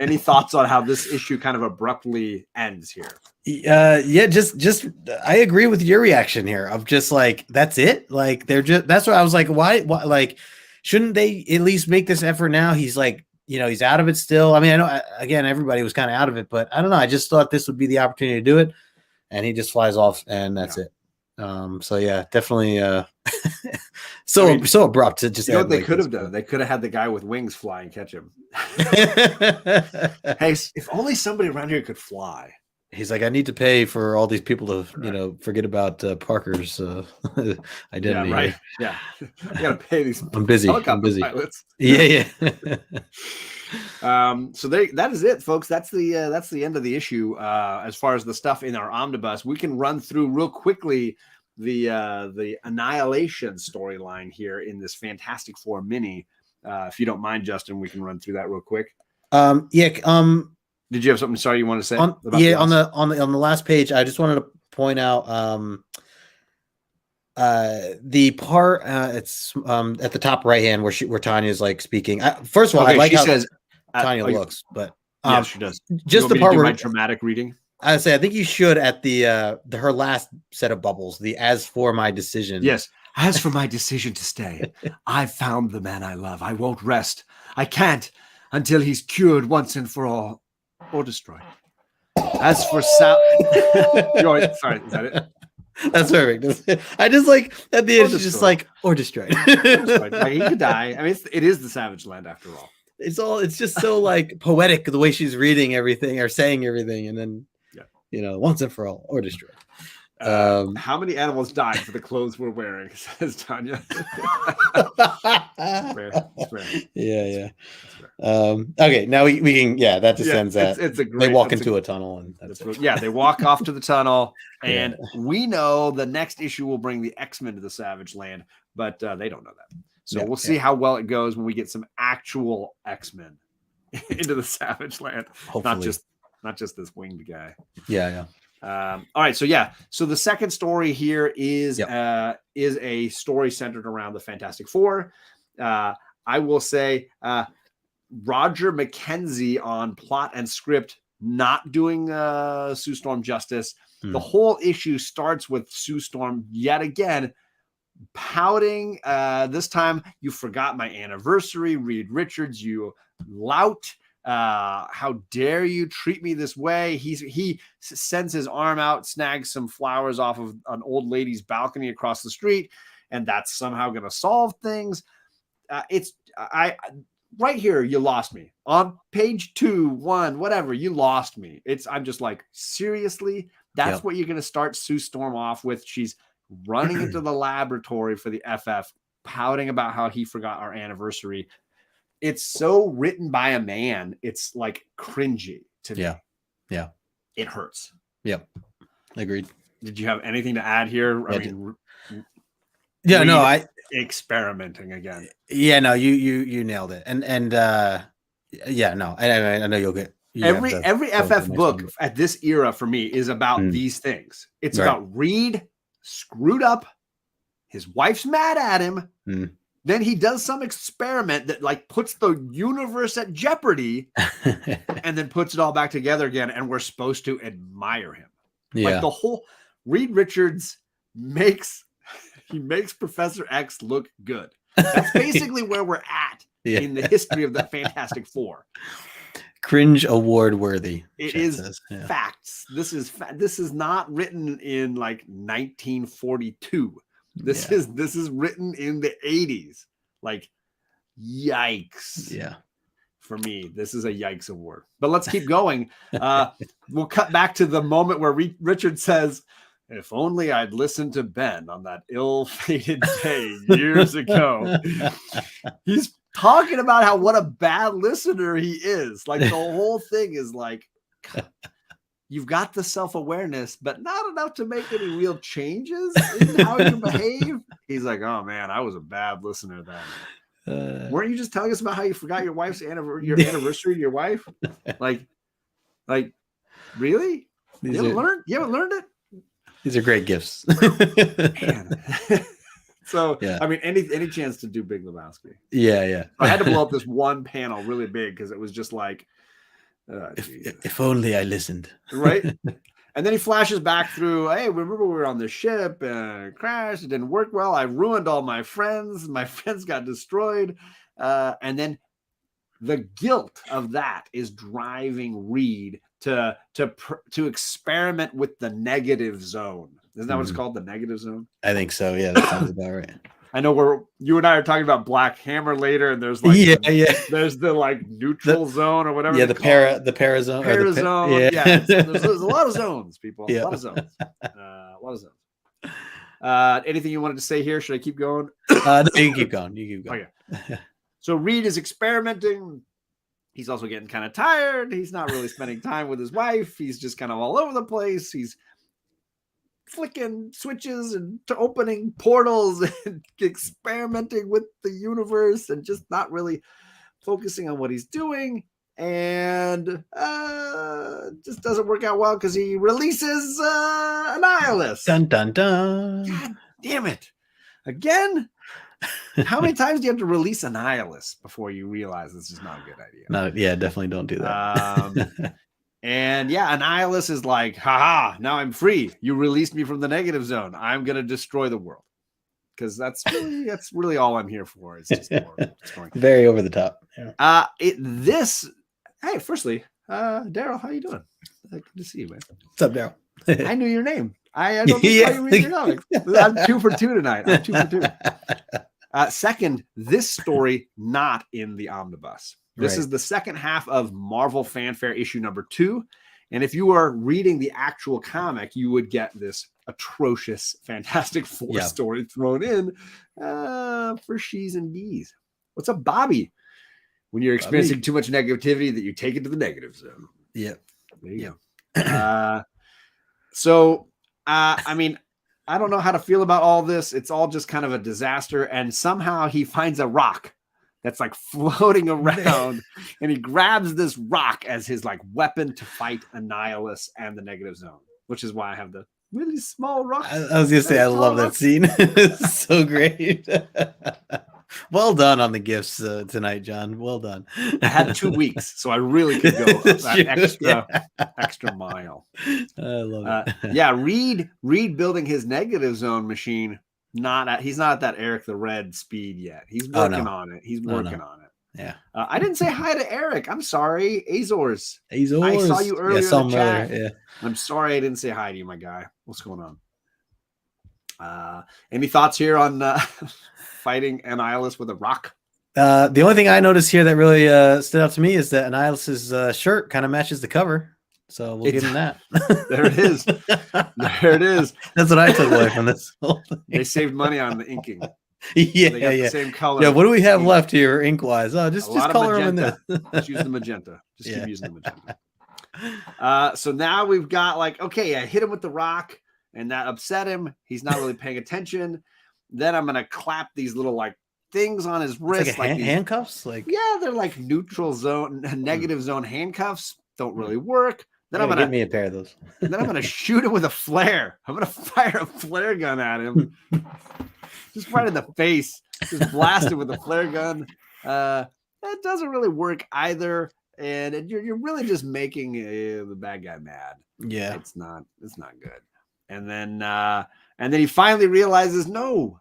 Any thoughts on how this issue kind of abruptly ends here? Just I agree with your reaction here of just like, that's it. Like that's what I was like, why like, shouldn't they at least make this effort now? He's like, he's out of it still. I mean, I know again, everybody was kind of out of it, but I don't know. I just thought this would be the opportunity to do it. And he just flies off and that's it. So yeah, definitely so abrupt to just what they could have done. They could have had the guy with wings fly and catch him. Hey, if only somebody around here could fly. He's like, I need to pay for all these people to, forget about Parker's identity. Yeah, right. Yeah, I gotta pay these. I'm busy. Pilots. Yeah. So that is it, folks. That's the end of the issue. As far as the stuff in our omnibus, we can run through real quickly the Annihilation storyline here in this Fantastic Four mini. If you don't mind, Justin, we can run through that real quick. Did you have something? Sorry, you want to say? On the last page, I just wanted to point out the part it's at the top right hand where Tanya's like speaking. First of all, I like how says, Tanya looks, but yes, she does. Just the part where my dramatic reading. I think you should at the her last set of bubbles. The as for my decision. Yes, as for my decision to stay, I've found the man I love. I won't rest. I can't until he's cured once and for all. Or destroyed. As for Sorry, is that it? That's perfect. I just like at the end, it's just like or destroyed. Like, he could die. I mean, it is the Savage Land after all. It's just so like poetic the way she's reading everything or saying everything, and then once and for all or destroyed. How many animals died for the clothes we're wearing? Says Tanya. Yeah. Okay, now we can. Yeah, that descends that. It's a great. They walk into a tunnel, and they walk off to the tunnel, and we know the next issue will bring the X-Men to the Savage Land, but they don't know that. So we'll see how well it goes when we get some actual X-Men into the Savage Land. Hopefully. Not just this winged guy. Yeah. All right. So the second story here is a story centered around the Fantastic Four. I will say Roger McKenzie on plot and script not doing Sue Storm justice. The whole issue starts with Sue Storm yet again pouting. This time, you forgot my anniversary, Reed Richards, you lout. How dare you treat me this way? He sends his arm out, snags some flowers off of an old lady's balcony across the street, and that's somehow going to solve things. Right here, you lost me on page 2, 1, whatever. You lost me. I'm just like, seriously, that's what you're going to start Sue Storm off with. She's running into the laboratory for the FF, pouting about how he forgot our anniversary. It's so written by a man. It's like cringy to me. Yeah. It hurts. Yep. Agreed. Did you have anything to add here? I experimenting again. Yeah, no, you nailed it. And I know you'll get every FF book at this era for me is about these things. It's about Reed screwed up. His wife's mad at him. Then he does some experiment that like puts the universe at jeopardy and then puts it all back together again. And we're supposed to admire him. Yeah. Like the whole Reed Richards makes Professor X look good. That's basically where we're at in the history of the Fantastic Four. Cringe award worthy. It is facts. This is not written in like 1942. This is written in the 80s. Like, yikes. Yeah. For me, this is a yikes award. But let's keep going. We'll cut back to the moment where Richard says, if only I'd listened to Ben on that ill-fated day years ago. He's talking about what a bad listener he is. Like, the whole thing is like, you've got the self-awareness, but not enough to make any real changes in how you behave. He's like, oh man, I was a bad listener then. Weren't you just telling us about how you forgot your wife's anniversary to your wife? Like, really? You haven't learned it? These are great gifts. Man. So, I mean, any chance to do Big Lebowski? Yeah. I had to blow up this one panel really big because it was just like, if only I listened. Right? And then he flashes back through, hey, remember we were on the ship and it crashed. It didn't work well. I ruined all my friends. My friends got destroyed. And then the guilt of that is driving Reed to experiment with the negative zone. Isn't that what it's called? The negative zone? I think so. Yeah, that sounds about right. I know you and I are talking about Black Hammer later, and there's like there's the like neutral zone or whatever. Yeah, the para zone. Parazone. There's a lot of zones, people. A lot of zones. Anything you wanted to say here? Should I keep going? No, you keep going. Okay. So Reed is experimenting. He's also getting kind of tired. He's not really spending time with his wife. He's just kind of all over the place. He's flicking switches and opening portals and experimenting with the universe and just not really focusing on what he's doing. And just doesn't work out well because he releases Annihilus. Dun, dun, dun. God damn it. Again? How many times do you have to release Annihilus before you realize this is not a good idea? No, definitely don't do that. And Annihilus is like, haha, now I'm free. You released me from the negative zone. I'm going to destroy the world. Because that's really all I'm here for. It's just very over the top. Yeah. Hey, firstly, Daryl, how you doing? Good to see you, man. What's up, Daryl? I knew your name. I don't know why you read your comics. I'm 2 for 2 tonight. I'm 2 for 2. Second, this story not in the omnibus. This is the second half of Marvel Fanfare issue number 2. And if you are reading the actual comic, you would get this atrocious Fantastic Four story thrown in for she's and bees. What's up, Bobby? When you're experiencing too much negativity, that you take it to the negative zone. Yeah. There you go. So, I mean, I don't know how to feel about all this. It's all just kind of a disaster. And somehow he finds a rock that's like floating around and he grabs this rock as his like weapon to fight Annihilus and the negative zone, which is why I have the really small rock. I was going to say, I love that scene. It's so great. Well done on the gifts tonight, John. Well done. I had 2 weeks, so I really could go that extra mile. I love it. Yeah, Reed building his negative zone machine. He's not at that Eric the Red speed yet. He's working on it. He's working on it. Yeah. I didn't say hi to Eric. I'm sorry, Azores. I saw you earlier in the chat. Yeah. I'm sorry I didn't say hi to you, my guy. What's going on? Any thoughts here on fighting Annihilus with a rock? The only thing I noticed here that really stood out to me is that Annihilus's shirt kind of matches the cover. So we'll give him that. There it is. There it is. That's what I took away from this. They saved money on the inking. Yeah, they got the same color. Yeah, what do we have left here ink-wise? Oh, just color them in this. Just use the magenta. Just keep using the magenta. So now we've got like, okay, I hit him with the rock and that upset him. He's not really paying attention. Then I'm gonna clap these little like things on his wrist, like these, handcuffs. Like they're like neutral zone, negative zone handcuffs. Don't really work. Then I'm gonna give me a pair of those. Then I'm gonna shoot him with a flare. I'm gonna fire a flare gun at him, just right in the face. Just blast him with a flare gun. That doesn't really work either, and you're really just making the bad guy mad. Yeah, it's not good. And then he finally realizes, no,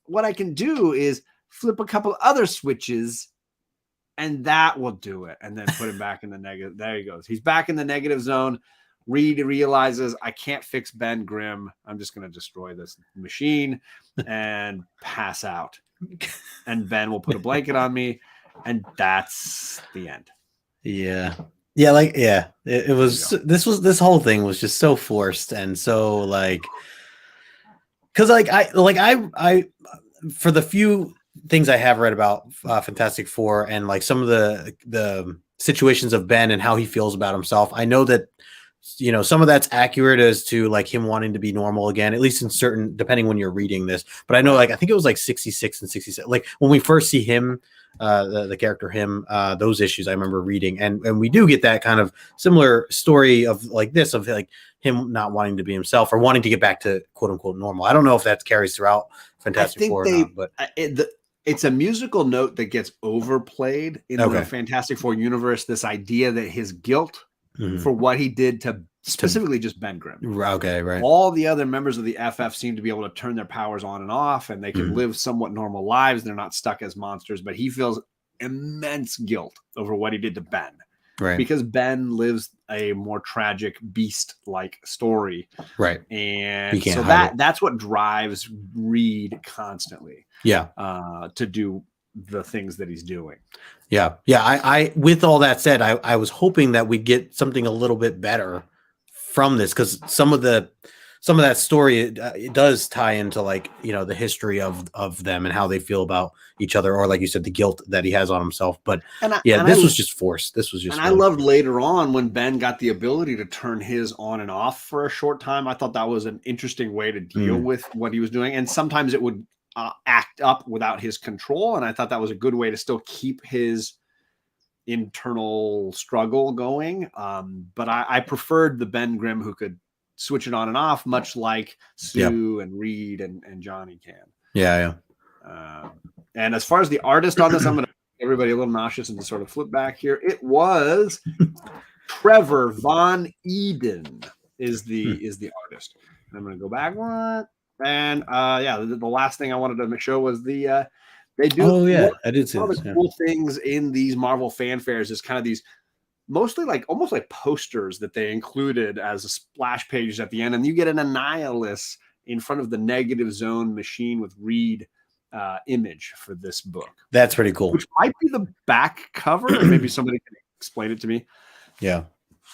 what I can do is flip a couple other switches and that will do it. And then put him back in the negative. There he goes. He's back in the negative zone. Reed realizes I can't fix Ben Grimm. I'm just going to destroy this machine and pass out. And Ben will put a blanket on me. And that's the end. Yeah. Yeah. Like, yeah, it was, this whole thing was just so forced. And so like, cause I, for the few things I have read about Fantastic Four and like some of the situations of Ben and how he feels about himself, I know that, you know, some of that's accurate as to like him wanting to be normal again, at least in certain, depending when you're reading this. But I know, like, I think it was like 66 and 67. Like when we first see him, the character him, those issues I remember reading, and we do get that kind of similar story of like this, of like him not wanting to be himself or wanting to get back to quote unquote normal. I don't know if that carries throughout Fantastic Four or not, but it's a musical note that gets overplayed in the Fantastic Four universe. This idea that his guilt for what he did to specifically just Ben Grimm. Okay, right. All the other members of the FF seem to be able to turn their powers on and off, and they can live somewhat normal lives. They're not stuck as monsters, but he feels immense guilt over what he did to Ben. Right. Because Ben lives a more tragic beast-like story. Right. And so that's what drives Reed constantly. Yeah. To do the things that he's doing. Yeah. Yeah. I with all that said, I was hoping that we'd get something a little bit better from this, because some of that story it does tie into, like, you know, the history of them and how they feel about each other, or like you said, the guilt that he has on himself. But this was just forced. This was just. And I loved later on when Ben got the ability to turn his on and off for a short time. I thought that was an interesting way to deal with what he was doing, and sometimes it would act up without his control, and I thought that was a good way to still keep his internal struggle going. But I preferred the Ben Grimm who could switch it on and off, much like Sue and Reed and Johnny can. Yeah. And as far as the artist on this, I'm going to make everybody a little nauseous and to sort of flip back here. It was Trevor Von Eden is the artist. And I'm going to go back one. And the last thing I wanted to show was they do. Oh yeah, I did see all the cool things in these Marvel fanfares is kind of these mostly like almost like posters that they included as a splash page at the end, and you get an Annihilus in front of the negative zone machine with Reed image for this book. That's pretty cool. Which might be the back cover, or maybe somebody can explain it to me. Yeah.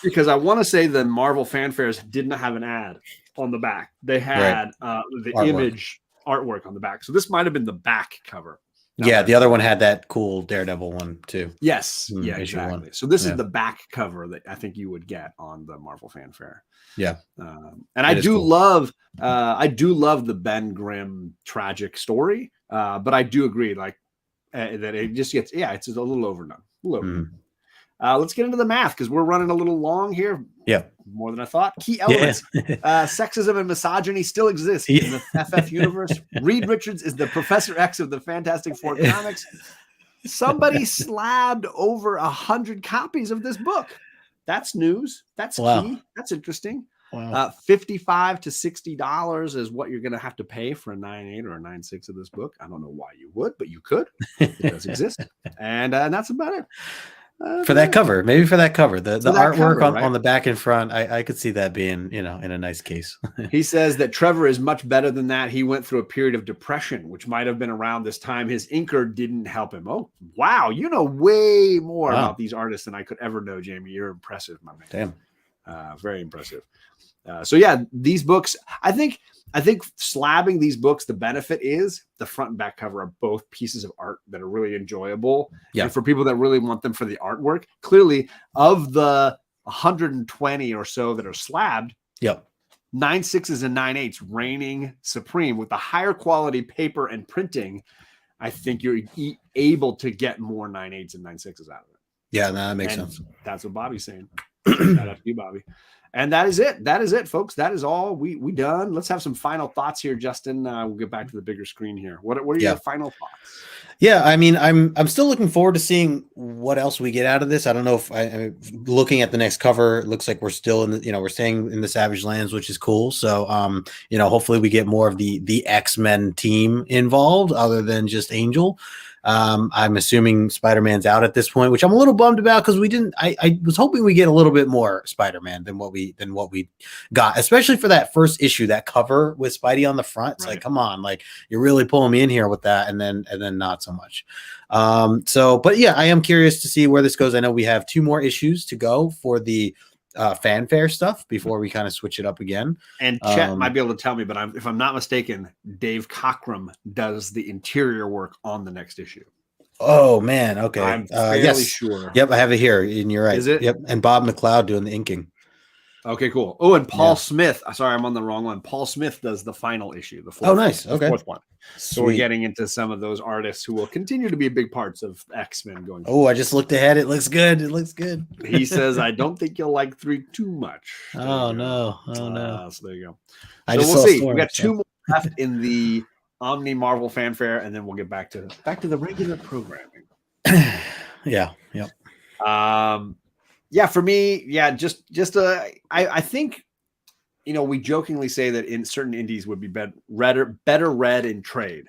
because I want to say the Marvel Fanfares did not have an ad on the back. They had the image artwork on the back. So this might have been the back cover. Yeah, the other one had that cool Daredevil one too. Yes, yeah, exactly. One. So this is the back cover that I think you would get on the Marvel Fanfare. Yeah, and I do love the Ben Grimm tragic story, but I do agree, like that it just gets it's a little overdone. Let's get into the math because we're running a little long here. Yeah, more than I thought. Key elements: sexism and misogyny still exist in the FF universe. Reed Richards is the Professor X of the Fantastic Four comics. Somebody slabbed over 100 copies of this book. That's news. That's key. That's interesting. Wow. $55 to $60 is what you're going to have to pay for a 9.8 or a 9.6 of this book. I don't know why you would, but you could. It does exist, and that's about it. For that cover, maybe for that cover, the artwork on the back and front, I could see that being, in a nice case. He says that Trevor is much better than that. He went through a period of depression, which might have been around this time. His inker didn't help him. Oh, wow. You know way more about these artists than I could ever know, Jamie. You're impressive, my man. Damn. Very impressive. So yeah, these books, I think slabbing these books, the benefit is the front and back cover are both pieces of art that are really enjoyable. Yeah. And for people that really want them for the artwork, clearly of the 120 or so that are slabbed, 9.6s and 9.8s reigning supreme with the higher quality paper and printing. I think you're able to get more 9.8s and 9.6s out of it. Yeah, that makes sense. That's what Bobby's saying. Shout out to you, Bobby. And that is it. That is it, folks. That is all. We done. Let's have some final thoughts here, Justin. We'll get back to the bigger screen here. What are your final thoughts? Yeah, I mean, I'm still looking forward to seeing what else we get out of this. I don't know if looking at the next cover, it looks like we're still in the, we're staying in the Savage Lands, which is cool. So, hopefully we get more of the X-Men team involved other than just Angel. I'm assuming Spider-Man's out at this point, which I'm a little bummed about because we didn't. I was hoping we get a little bit more Spider-Man than what we got, especially for that first issue, that cover with Spidey on the front. It's like, come on, like you're really pulling me in here with that, and then not so much. But yeah, I am curious to see where this goes. I know we have 2 more issues to go for the fanfare stuff before we kind of switch it up again. And Chet might be able to tell me, but if I'm not mistaken, Dave Cockrum does the interior work on the next issue. Oh man, okay. I'm fairly sure. Yep, I have it here, and you're right. Is it? Yep, and Bob McLeod doing the inking. Okay, cool. Oh, and Paul Smith. Sorry, I'm on the wrong one. Paul Smith does the final issue, the fourth. Oh, nice. Okay, fourth one. So we're getting into some of those artists who will continue to be big parts of X-Men going forward. Oh, I just looked ahead. It looks good. It looks good. He says, "I don't think you'll like 3 too much." Oh no! Oh no! So there you go. So we'll see. We got 2 more left in the Omni Marvel Fanfare, and then we'll get back to the regular programming. Yeah. Yep. Yeah, for me, I think, we jokingly say that in certain indies would be better read in trade.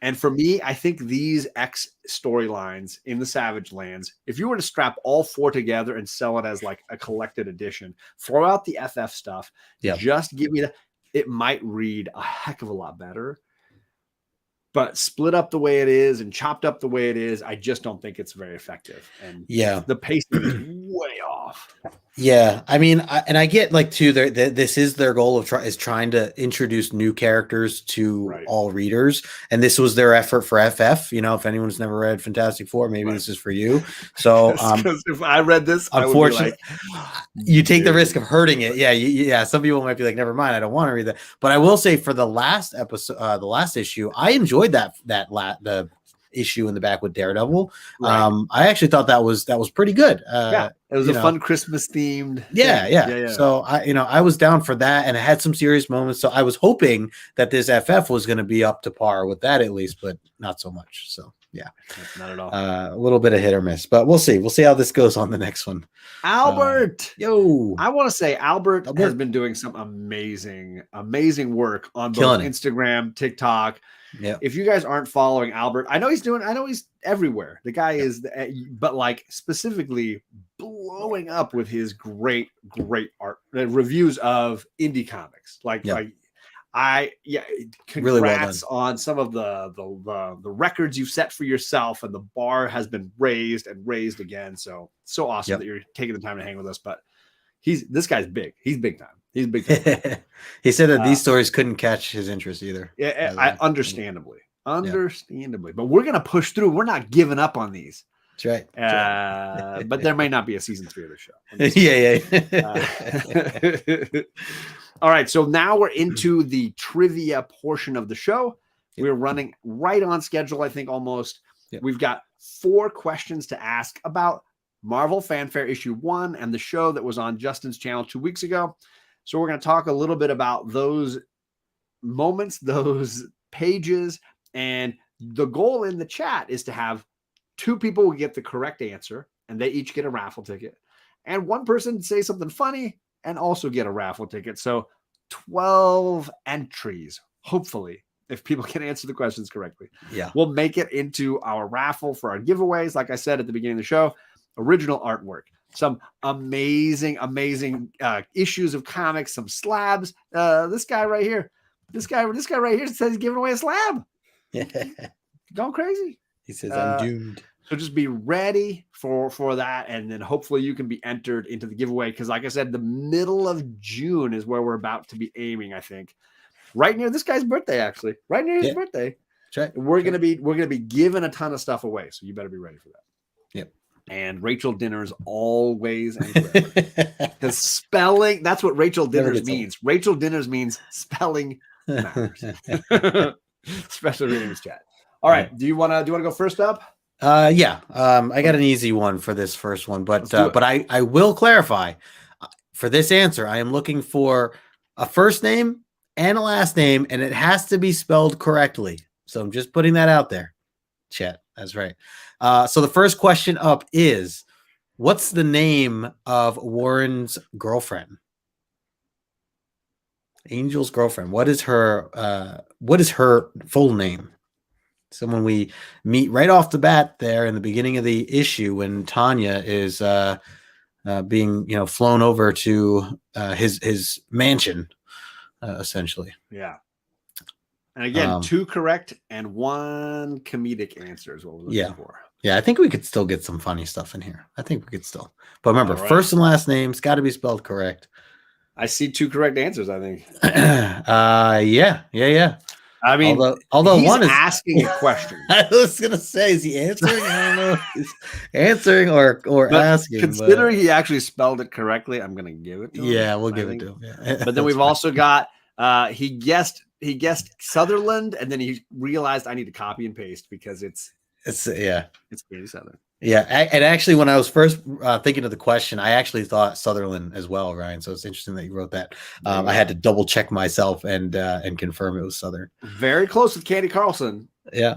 And for me, I think these X storylines in the Savage Lands, if you were to strap all 4 together and sell it as like a collected edition, throw out the FF stuff, just give me it might read a heck of a lot better. But split up the way it is and chopped up the way it is, I just don't think it's very effective. And the pacing is way off. Yeah, I mean, I get like too. This is their goal of trying to introduce new characters to all readers, and this was their effort for FF. If anyone's never read Fantastic Four, maybe this is for you. So, because if I read this, unfortunately, you take the risk of hurting it. Yeah. Some people might be like, "Never mind, I don't want to read that." But I will say, for the last episode, the last issue, I enjoyed the issue in the back with Daredevil. I actually thought that was pretty good. It was a fun Christmas themed. Yeah. So I was down for that, and it had some serious moments. So I was hoping that this FF was going to be up to par with that at least, but not so much. So yeah, not at all. A little bit of hit or miss, but we'll see. We'll see how this goes on the next one. Albert, I want to say Albert has been doing some amazing work on both Instagram, TikTok. Yeah. If you guys aren't following Albert, I know he's everywhere. The guy is, but like specifically blowing up with his great reviews of indie comics. Congrats really well on some of the records you've set for yourself, and the bar has been raised and raised again. So awesome that you're taking the time to hang with us. But this guy's big. He's big time. He's big time. He said that these stories couldn't catch his interest either. Yeah, understandably. But we're gonna push through. We're not giving up on these. That's right. But there may not be a season 3 of the show. Yeah. All right, so now we're into the trivia portion of the show. We're running right on schedule, I think, almost. Yep. We've got 4 questions to ask about Marvel Fanfare issue 1 and the show that was on Justin's channel 2 weeks ago. So we're going to talk a little bit about those moments, those pages, and the goal in the chat is to have 2 people get the correct answer, and they each get a raffle ticket, and 1 person say something funny and also get a raffle ticket. So 12 entries, hopefully, if people can answer the questions correctly. Yeah. We'll make it into our raffle for our giveaways. Like I said at the beginning of the show, original artwork, some amazing issues of comics, some slabs. This guy right here says he's giving away a slab. Going crazy. He says, I'm doomed. So just be ready for that. And then hopefully you can be entered into the giveaway. Because like I said, the middle of June is where we're about to be aiming, I think. Right near this guy's birthday, actually. Right near his birthday. That's right. We're gonna be giving a ton of stuff away. So you better be ready for that. Yep. And Rachel Dinners always and forever. Because spelling, that's what Rachel Dinners means. Old. Rachel Dinners means spelling matters. Especially reading this chat. All right. Do you wanna go first up? Yeah. I got an easy one for this first one, but I will clarify. For this answer, I am looking for a first name and a last name, and it has to be spelled correctly. So I'm just putting that out there. Chat. That's right. So the first question up is, what's the name of Warren's girlfriend? Angel's girlfriend. What is her full name? Someone we meet right off the bat there in the beginning of the issue when Tanya is being flown over to his mansion, essentially. Yeah. And again, 2 correct and 1 comedic answer is what we're looking for. Yeah, I think we could still get some funny stuff in here. I think we could still. But remember, first and last names got to be spelled correct. I see 2 correct answers, I think. Yeah. I mean, although he's one is asking a question. I was gonna say, is he answering? I don't know if he's answering or asking. Considering he actually spelled it correctly, I'm gonna give it to him. Yeah, we'll give it to him. Yeah. But then we've also got he guessed Sutherland, and then he realized I need to copy and paste because it's Katie Sutherland. Yeah, and actually, when I was first thinking of the question, I actually thought Sutherland as well, Ryan. So it's interesting that you wrote that. I had to double check myself and confirm it was Southern. Very close with Candy Carlson. Yeah.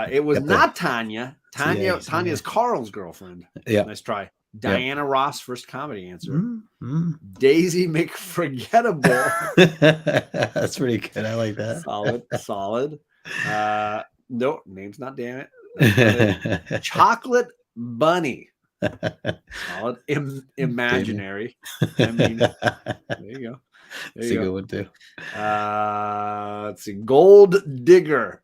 It was not Tanya. Tanya's Carl's girlfriend. Yeah, nice try. Diana Ross, first comedy answer. Mm-hmm. Daisy McForgettable. That's pretty good. I like that. Solid. No, name's not damn it. Chocolate Bunny. Solid. Imaginary. I mean, there you go. That's a good one too. Let's see. Gold Digger.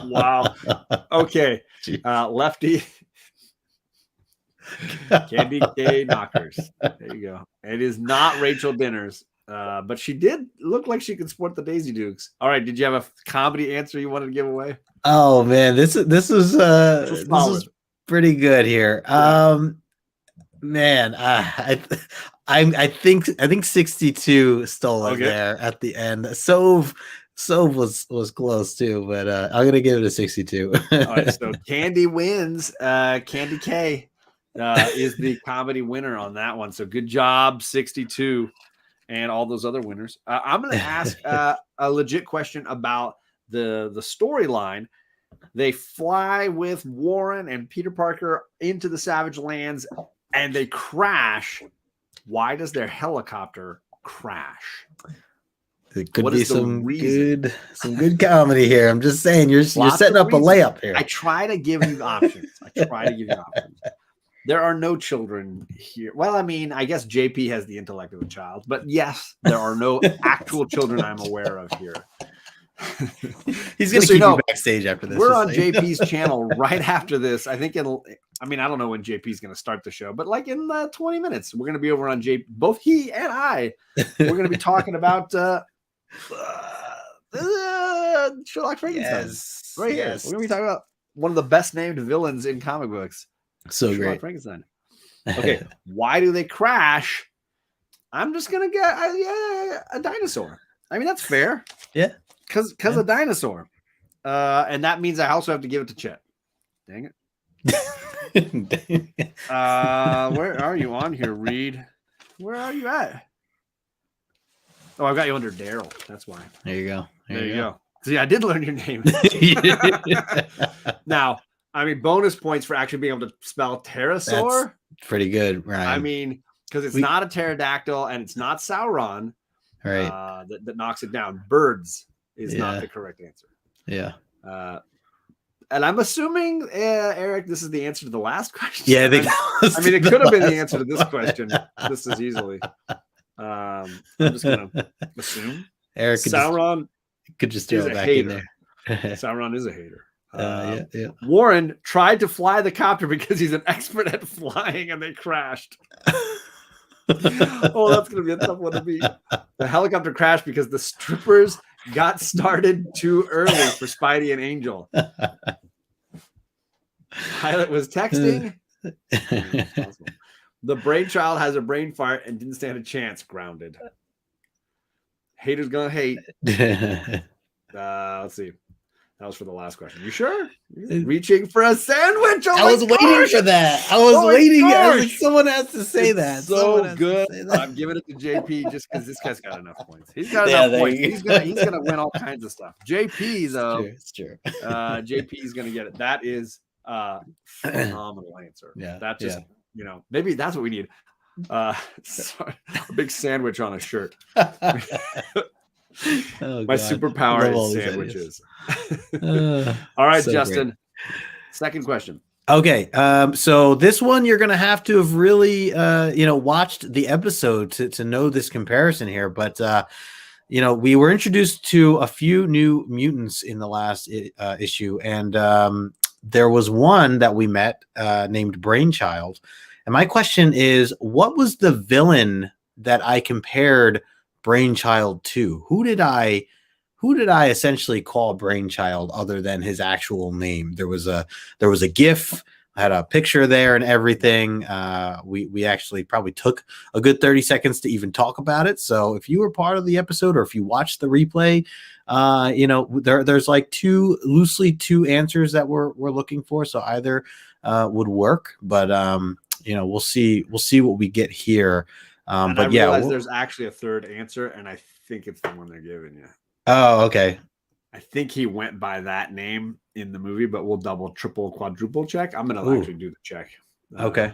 Wow. Okay. Lefty. Candy K Knockers. There you go. It is not Rachel Dinners. But she did look like she could sport the Daisy Dukes. All right. Did you have a comedy answer you wanted to give away? Oh man, this is pretty good here. Man, I think 62 stole it there at the end. Sove was close too, but I'm gonna give it a 62. All right, so Candy wins. Candy K is the comedy winner on that one. So good job, 62, and all those other winners. I'm gonna ask a legit question about the storyline. They fly with Warren and Peter Parker into the Savage Lands and they crash. Why does their helicopter crash? It could be some good comedy here. I'm just saying you're setting up a layup here. I try to give you options. There are no children here. Well, I mean, I guess JP has the intellect of a child, but yes, there are no actual children I'm aware of here. He's going to keep you backstage after this. We're on JP's channel right after this. I think it'll. I mean, I don't know when JP's going to start the show, but like in 20 minutes, we're going to be over on JP. Both he and I, we're going to be talking about Sherlock Frankenstein. Yes, right here. We're going to be talking about one of the best named villains in comic books. So Sherlock great. Frankenstein. Okay, why do they crash? I'm just going to get a dinosaur. I mean, that's fair. Yeah. Because a dinosaur. And that means I also have to give it to Chet. Dang it. Where are you on here, Reed? Where are you at? Oh, I've got you under Daryl. That's why. There you go. There you go. See, I did learn your name. Now, I mean, bonus points for actually being able to spell pterosaur. That's pretty good, right? I mean, because it's not a pterodactyl and it's not Sauron. Right. That knocks it down. Birds is not the correct answer. Yeah. And I'm assuming, Eric, this is the answer to the last question. Yeah, I mean, it could have been the answer to this question just as easily. I'm just going to assume. Eric Sauron could just throw it back in there. Sauron is a hater. Yeah. Warren tried to fly the copter because he's an expert at flying and they crashed. Oh, that's going to be a tough one to beat. The helicopter crashed because the strippers got started too early for Spidey and Angel. Pilot was texting. The brainchild has a brain fart and didn't stand a chance. Grounded. Haters gonna hate. Let's see. That was for the last question. You sure? You're reaching for a sandwich. Oh, I was waiting for that. I was waiting. I was like, someone has to say that. So good. I'm giving it to JP just because this guy's got enough points. He's got enough points. He's gonna win all kinds of stuff. JP though, it's true. JP is gonna get it. That is a phenomenal answer. Yeah. That just maybe that's what we need. Sorry, a big sandwich on a shirt. My superpower is sandwiches. All right, so Justin. Great. Second question. Okay, so this one you're gonna have to have really watched the episode to know this comparison here. But we were introduced to a few new mutants in the last issue, and there was one that we met named Brainchild. And my question is, what was the villain that I compared Brainchild to? Who did I essentially call Brainchild other than his actual name? There was a GIF, I had a picture there and everything. We actually probably took a good 30 seconds to even talk about it. So if you were part of the episode or if you watched the replay, there's like two answers that we're looking for. So either would work, but we'll see what we get here. But I realize there's actually a third answer, and I think it's the one they're giving you. Oh, okay. I think he went by that name in the movie, but we'll double, triple, quadruple check. I'm going to actually do the check. Okay.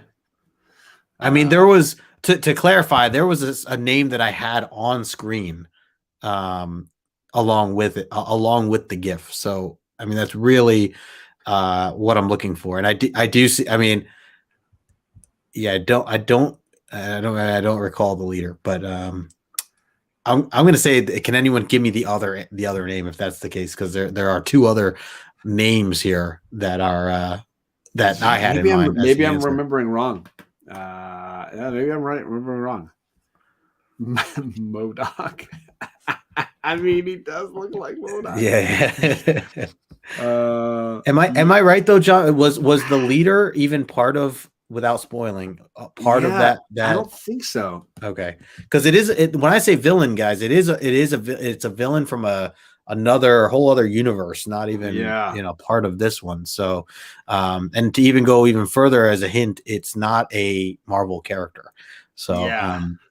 I mean, there was to clarify, there was a name that I had on screen, along with the GIF. So, I mean, that's really what I'm looking for, and I do see. I mean, yeah, I don't recall the leader, but I'm going to say, can anyone give me the other name if that's the case? Because there are two other names here that are that I had in mind. Maybe I'm remembering wrong. Maybe I'm remembering wrong. MODOK. I mean, he does look like MODOK. Yeah. Am I right though, John? Was the leader even part of? Without spoiling, part of that I don't think so. Okay, because when I say villain, guys, it's a villain from a whole other universe, not even part of this one. So, and to even go even further as a hint, it's not a Marvel character. So,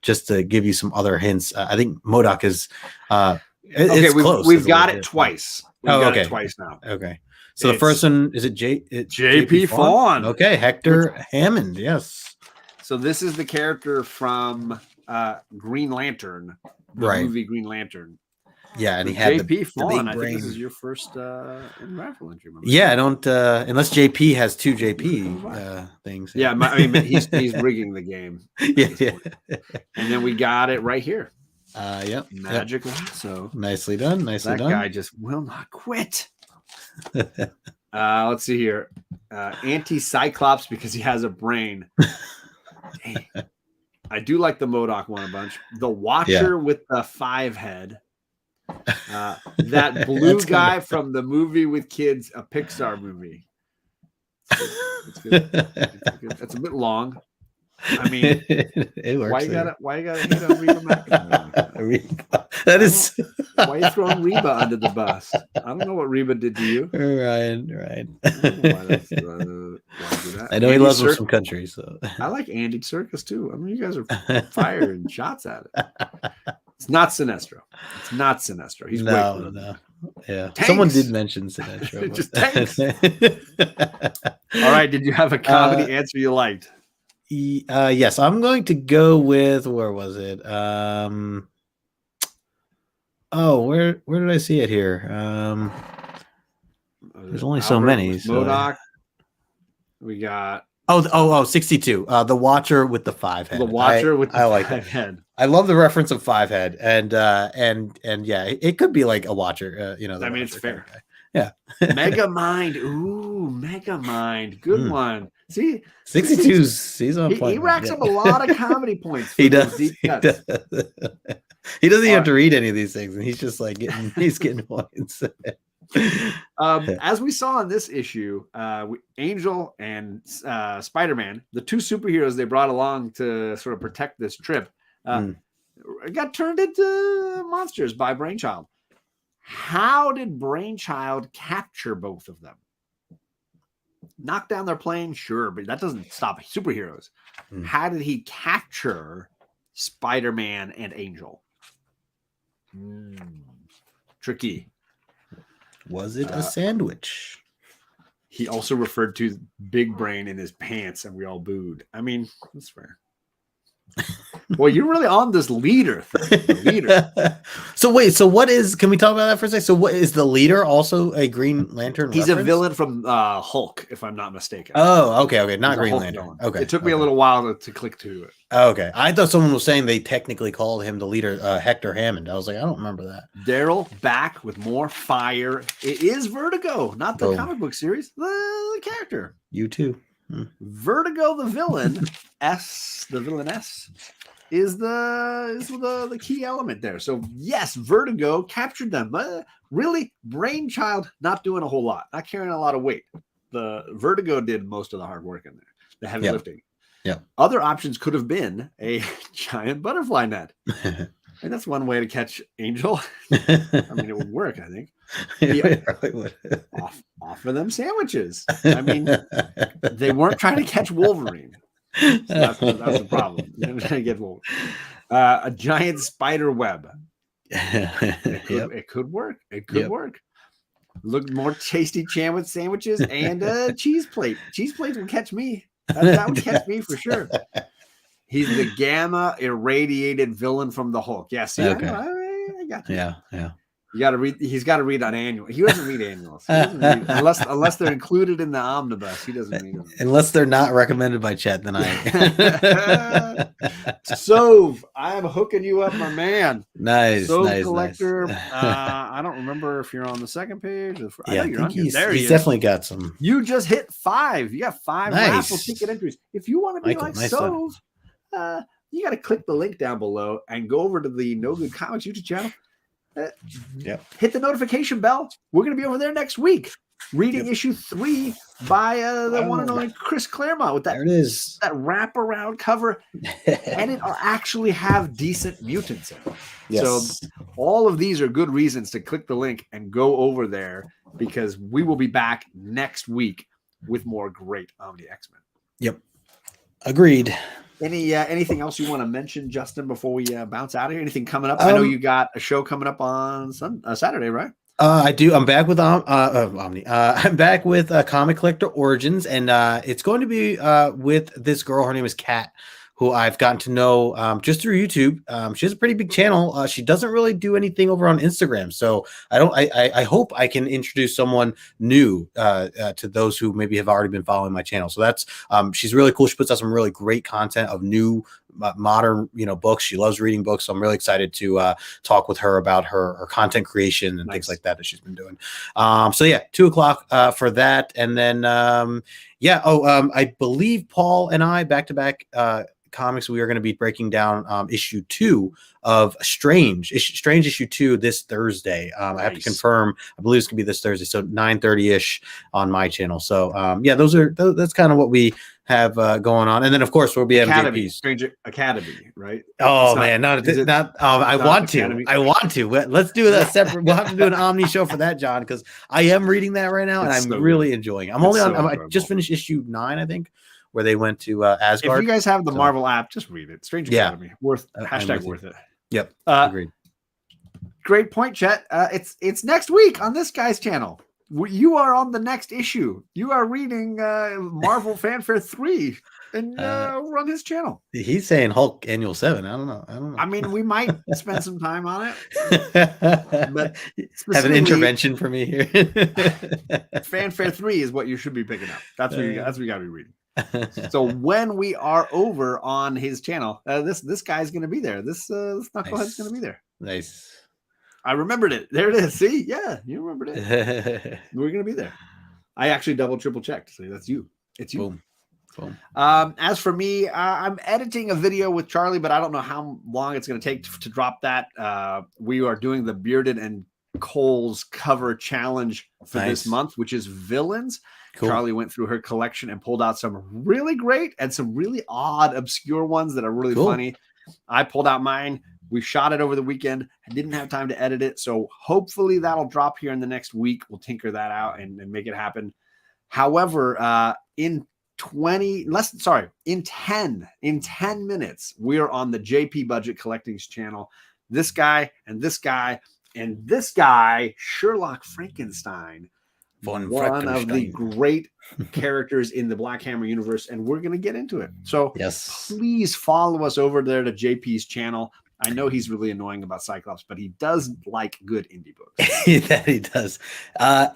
just to give you some other hints, I think MODOK is. Okay, we've got it twice. We've got it twice now. Okay. So the first one, is it JP Fawn? Okay, Hector Hammond, yes. So this is the character from Green Lantern, the movie Green Lantern. Yeah, and he had JP Fawn. I think this is your first in Marvel entry. Yeah, I don't unless JP has two JP things. Yeah, I mean he's rigging the game. Yeah. And then we got it right here. Yep. Magic lasso. Nicely done. Nicely That done. guy just will not quit. Let's see here. Anti-Cyclops because he has a brain. Dang. I do like the MODOK one a bunch. The Watcher with the 5 head. That blue guy from the movie with kids, a Pixar movie. It's good. It's good. It's a bit long. I mean, it works. Why you gotta hate on Reba McEntire? That is why are you throwing Reba under the bus? I don't know what Reba did to you. Right. I know Andy he loves Serkis, some countries. So I like Andy Serkis too. I mean, you guys are firing shots at it. It's not Sinestro. It's not Sinestro. He's no. Yeah, Tanks. Someone did mention Sinestro. Just tanks. All right. Did you have a comedy answer you liked? Yes, I'm going to go with, where was it? Where did I see it here? There's only so many. MODOK. We got 62. The Watcher with the 5 head. The Watcher with the 5 that head. I love the reference of 5 head, and yeah, it could be like a Watcher. I mean, it's fair. Yeah. Mega Mind. Ooh, Mega Mind. Good one. See, 62's he's on point. He racks up a lot of comedy points. He does. Deep He cuts. does. He doesn't even have to read any of these things, and he's just like getting points. As we saw in this issue, Angel and Spider-Man, the 2 superheroes they brought along to sort of protect this trip, got turned into monsters by Brainchild. How did Brainchild capture both of them? Knock down their plane, sure, but that doesn't stop superheroes. How did he capture Spider-Man and Angel? Tricky. Was it a sandwich? He also referred to Big Brain in his pants, and we all booed. I mean, that's fair. Well, you're really on this leader thing. The leader. So wait, what is? Can we talk about that for a second? So what is the leader? Also a Green Lantern? He's reference? a villain from Hulk, if I'm not mistaken. Oh, okay, not Green Lantern. Villain. Okay, it took me a little while to click to it. Okay, I thought someone was saying they technically called him the leader, Hector Hammond. I was like, I don't remember that. Daryl back with more fire. It is Vertigo, not the comic book series. The character. You too. Vertigo, the villain, the villainess, is the key element there. So yes, Vertigo captured them. Really, Brainchild not doing a whole lot, not carrying a lot of weight. The Vertigo did most of the hard work in there, the heavy lifting. Yeah. Other options could have been a giant butterfly net. And that's one way to catch Angel. I mean, it would work, I think. It really would. Offer them sandwiches. I mean, they weren't trying to catch Wolverine. So that's the problem. They're trying to get Wolverine. A giant spider web. It could work. It could work. Look, more tasty sandwiches and a cheese plate. Cheese plates will catch me. That would catch me for sure. He's the gamma irradiated villain from the Hulk. Yeah, see, I got you. Yeah. You got to read. He's got to read on annual. He doesn't read annuals. He doesn't read, unless they're included in the omnibus. He doesn't read them. Unless they're not recommended by Chet, then I. So I'm hooking you up, my man. Nice. Collector. I don't remember if you're on the second page. I know you're on here. There he's definitely got some. You just hit 5. You got 5 raffle ticket entries. If you want to be like Sove, you got to click the link down below and go over to the No Good Comics YouTube channel. Hit the notification bell. We're going to be over there next week reading issue 3 by the one and only Chris Claremont with that wraparound cover. And it'll actually have decent mutants in it. Yes. So all of these are good reasons to click the link and go over there, because we will be back next week with more great Omni X-Men. Yep. Agreed. Anything else you want to mention, Justin, before we bounce out of here? Anything coming up? I know you got a show coming up on Saturday, right? I do. I'm back with Omni. I'm back with Comic Collector Origins, and it's going to be with this girl. Her name is Kat, who I've gotten to know just through YouTube. She has a pretty big channel. She doesn't really do anything over on Instagram, so I hope I can introduce someone new to those who maybe have already been following my channel. So that's she's really cool. She puts out some really great content of new modern, books. She loves reading books. So I'm really excited to talk with her about her content creation and things like that she's been doing. So yeah, 2:00 for that. And then, I believe Paul and I back-to-back comics, we are going to be breaking down issue 2 of Strange issue 2 this Thursday. I have to confirm. I believe it's going to be this Thursday, so 9:30ish on my channel. So that's kind of what we have going on. And then of course we'll be MJP's Strange Academy, right? Oh man, I want to. Let's do that separate. We'll have to do an Omni show for that, John, because I am reading that right now and I'm really enjoying it. I just finished issue 9, I think, where they went to Asgard. If you guys have the Marvel app, just read it. Strange Academy, worth it. Yep, agreed. Great point, Chet. It's next week on this guy's channel. You are on the next issue. You are reading Marvel Fanfare 3, and we're on his channel. He's saying Hulk Annual 7. I don't know. I mean, we might spend some time on it, but have an intervention for me here. Fanfare 3 is what you should be picking up. That's what you got to be reading. So when we are over on his channel, this guy's going to be there. This knucklehead's going to be there. Nice. I remembered it. There it is. See, yeah, you remembered it. We're going to be there. I actually triple checked. So that's you. It's you. Boom. As for me, I'm editing a video with Charlie, but I don't know how long it's going to take to drop that. We are doing the Bearded and Cole's cover challenge for this month, which is villains. Cool. Charlie went through her collection and pulled out some really great and some really odd, obscure ones that are really funny. I pulled out mine. We shot it over the weekend. I didn't have time to edit it. So hopefully that'll drop here in the next week. We'll tinker that out and make it happen. However, in 10 minutes, we're on the JP Budget Collectings channel. This guy and this guy and this guy, Sherlock Frankenstein, one of the great characters in the Black Hammer universe, and we're going to get into it. So please follow us over there to JP's channel. I know he's really annoying about Cyclops, but he does like good indie books. That he does.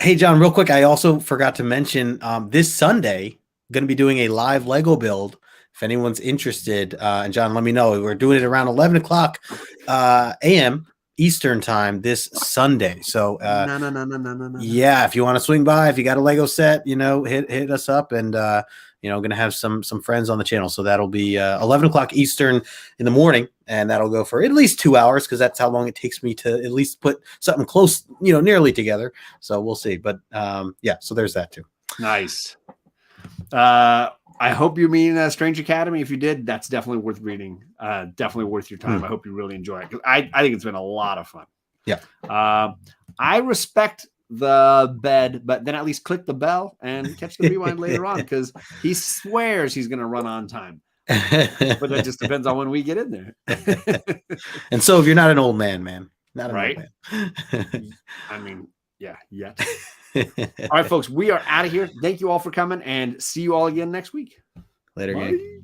Hey, John, real quick, I also forgot to mention this Sunday, going to be doing a live Lego build. If anyone's interested, and John, let me know. We're doing it around 11:00 a.m. Eastern time this Sunday. So yeah, if you want to swing by, if you got a Lego set, hit us up, and gonna have some friends on the channel. So that'll be 11:00 Eastern in the morning, and that'll go for at least 2 hours, because that's how long it takes me to at least put something close, nearly together. So we'll see. But so there's that too. Nice. I hope you mean Strange Academy. If you did, that's definitely worth reading. Definitely worth your time. I hope you really enjoy it, because I think it's been a lot of fun. Yeah. I respect the bed, but then at least click the bell and catch the rewind later on, because he swears he's going to run on time. But that just depends on when we get in there. And so if you're not an old man, not an old man. I mean, yeah. All right, folks, we are out of here. Thank you all for coming, and see you all again next week. Later, gang.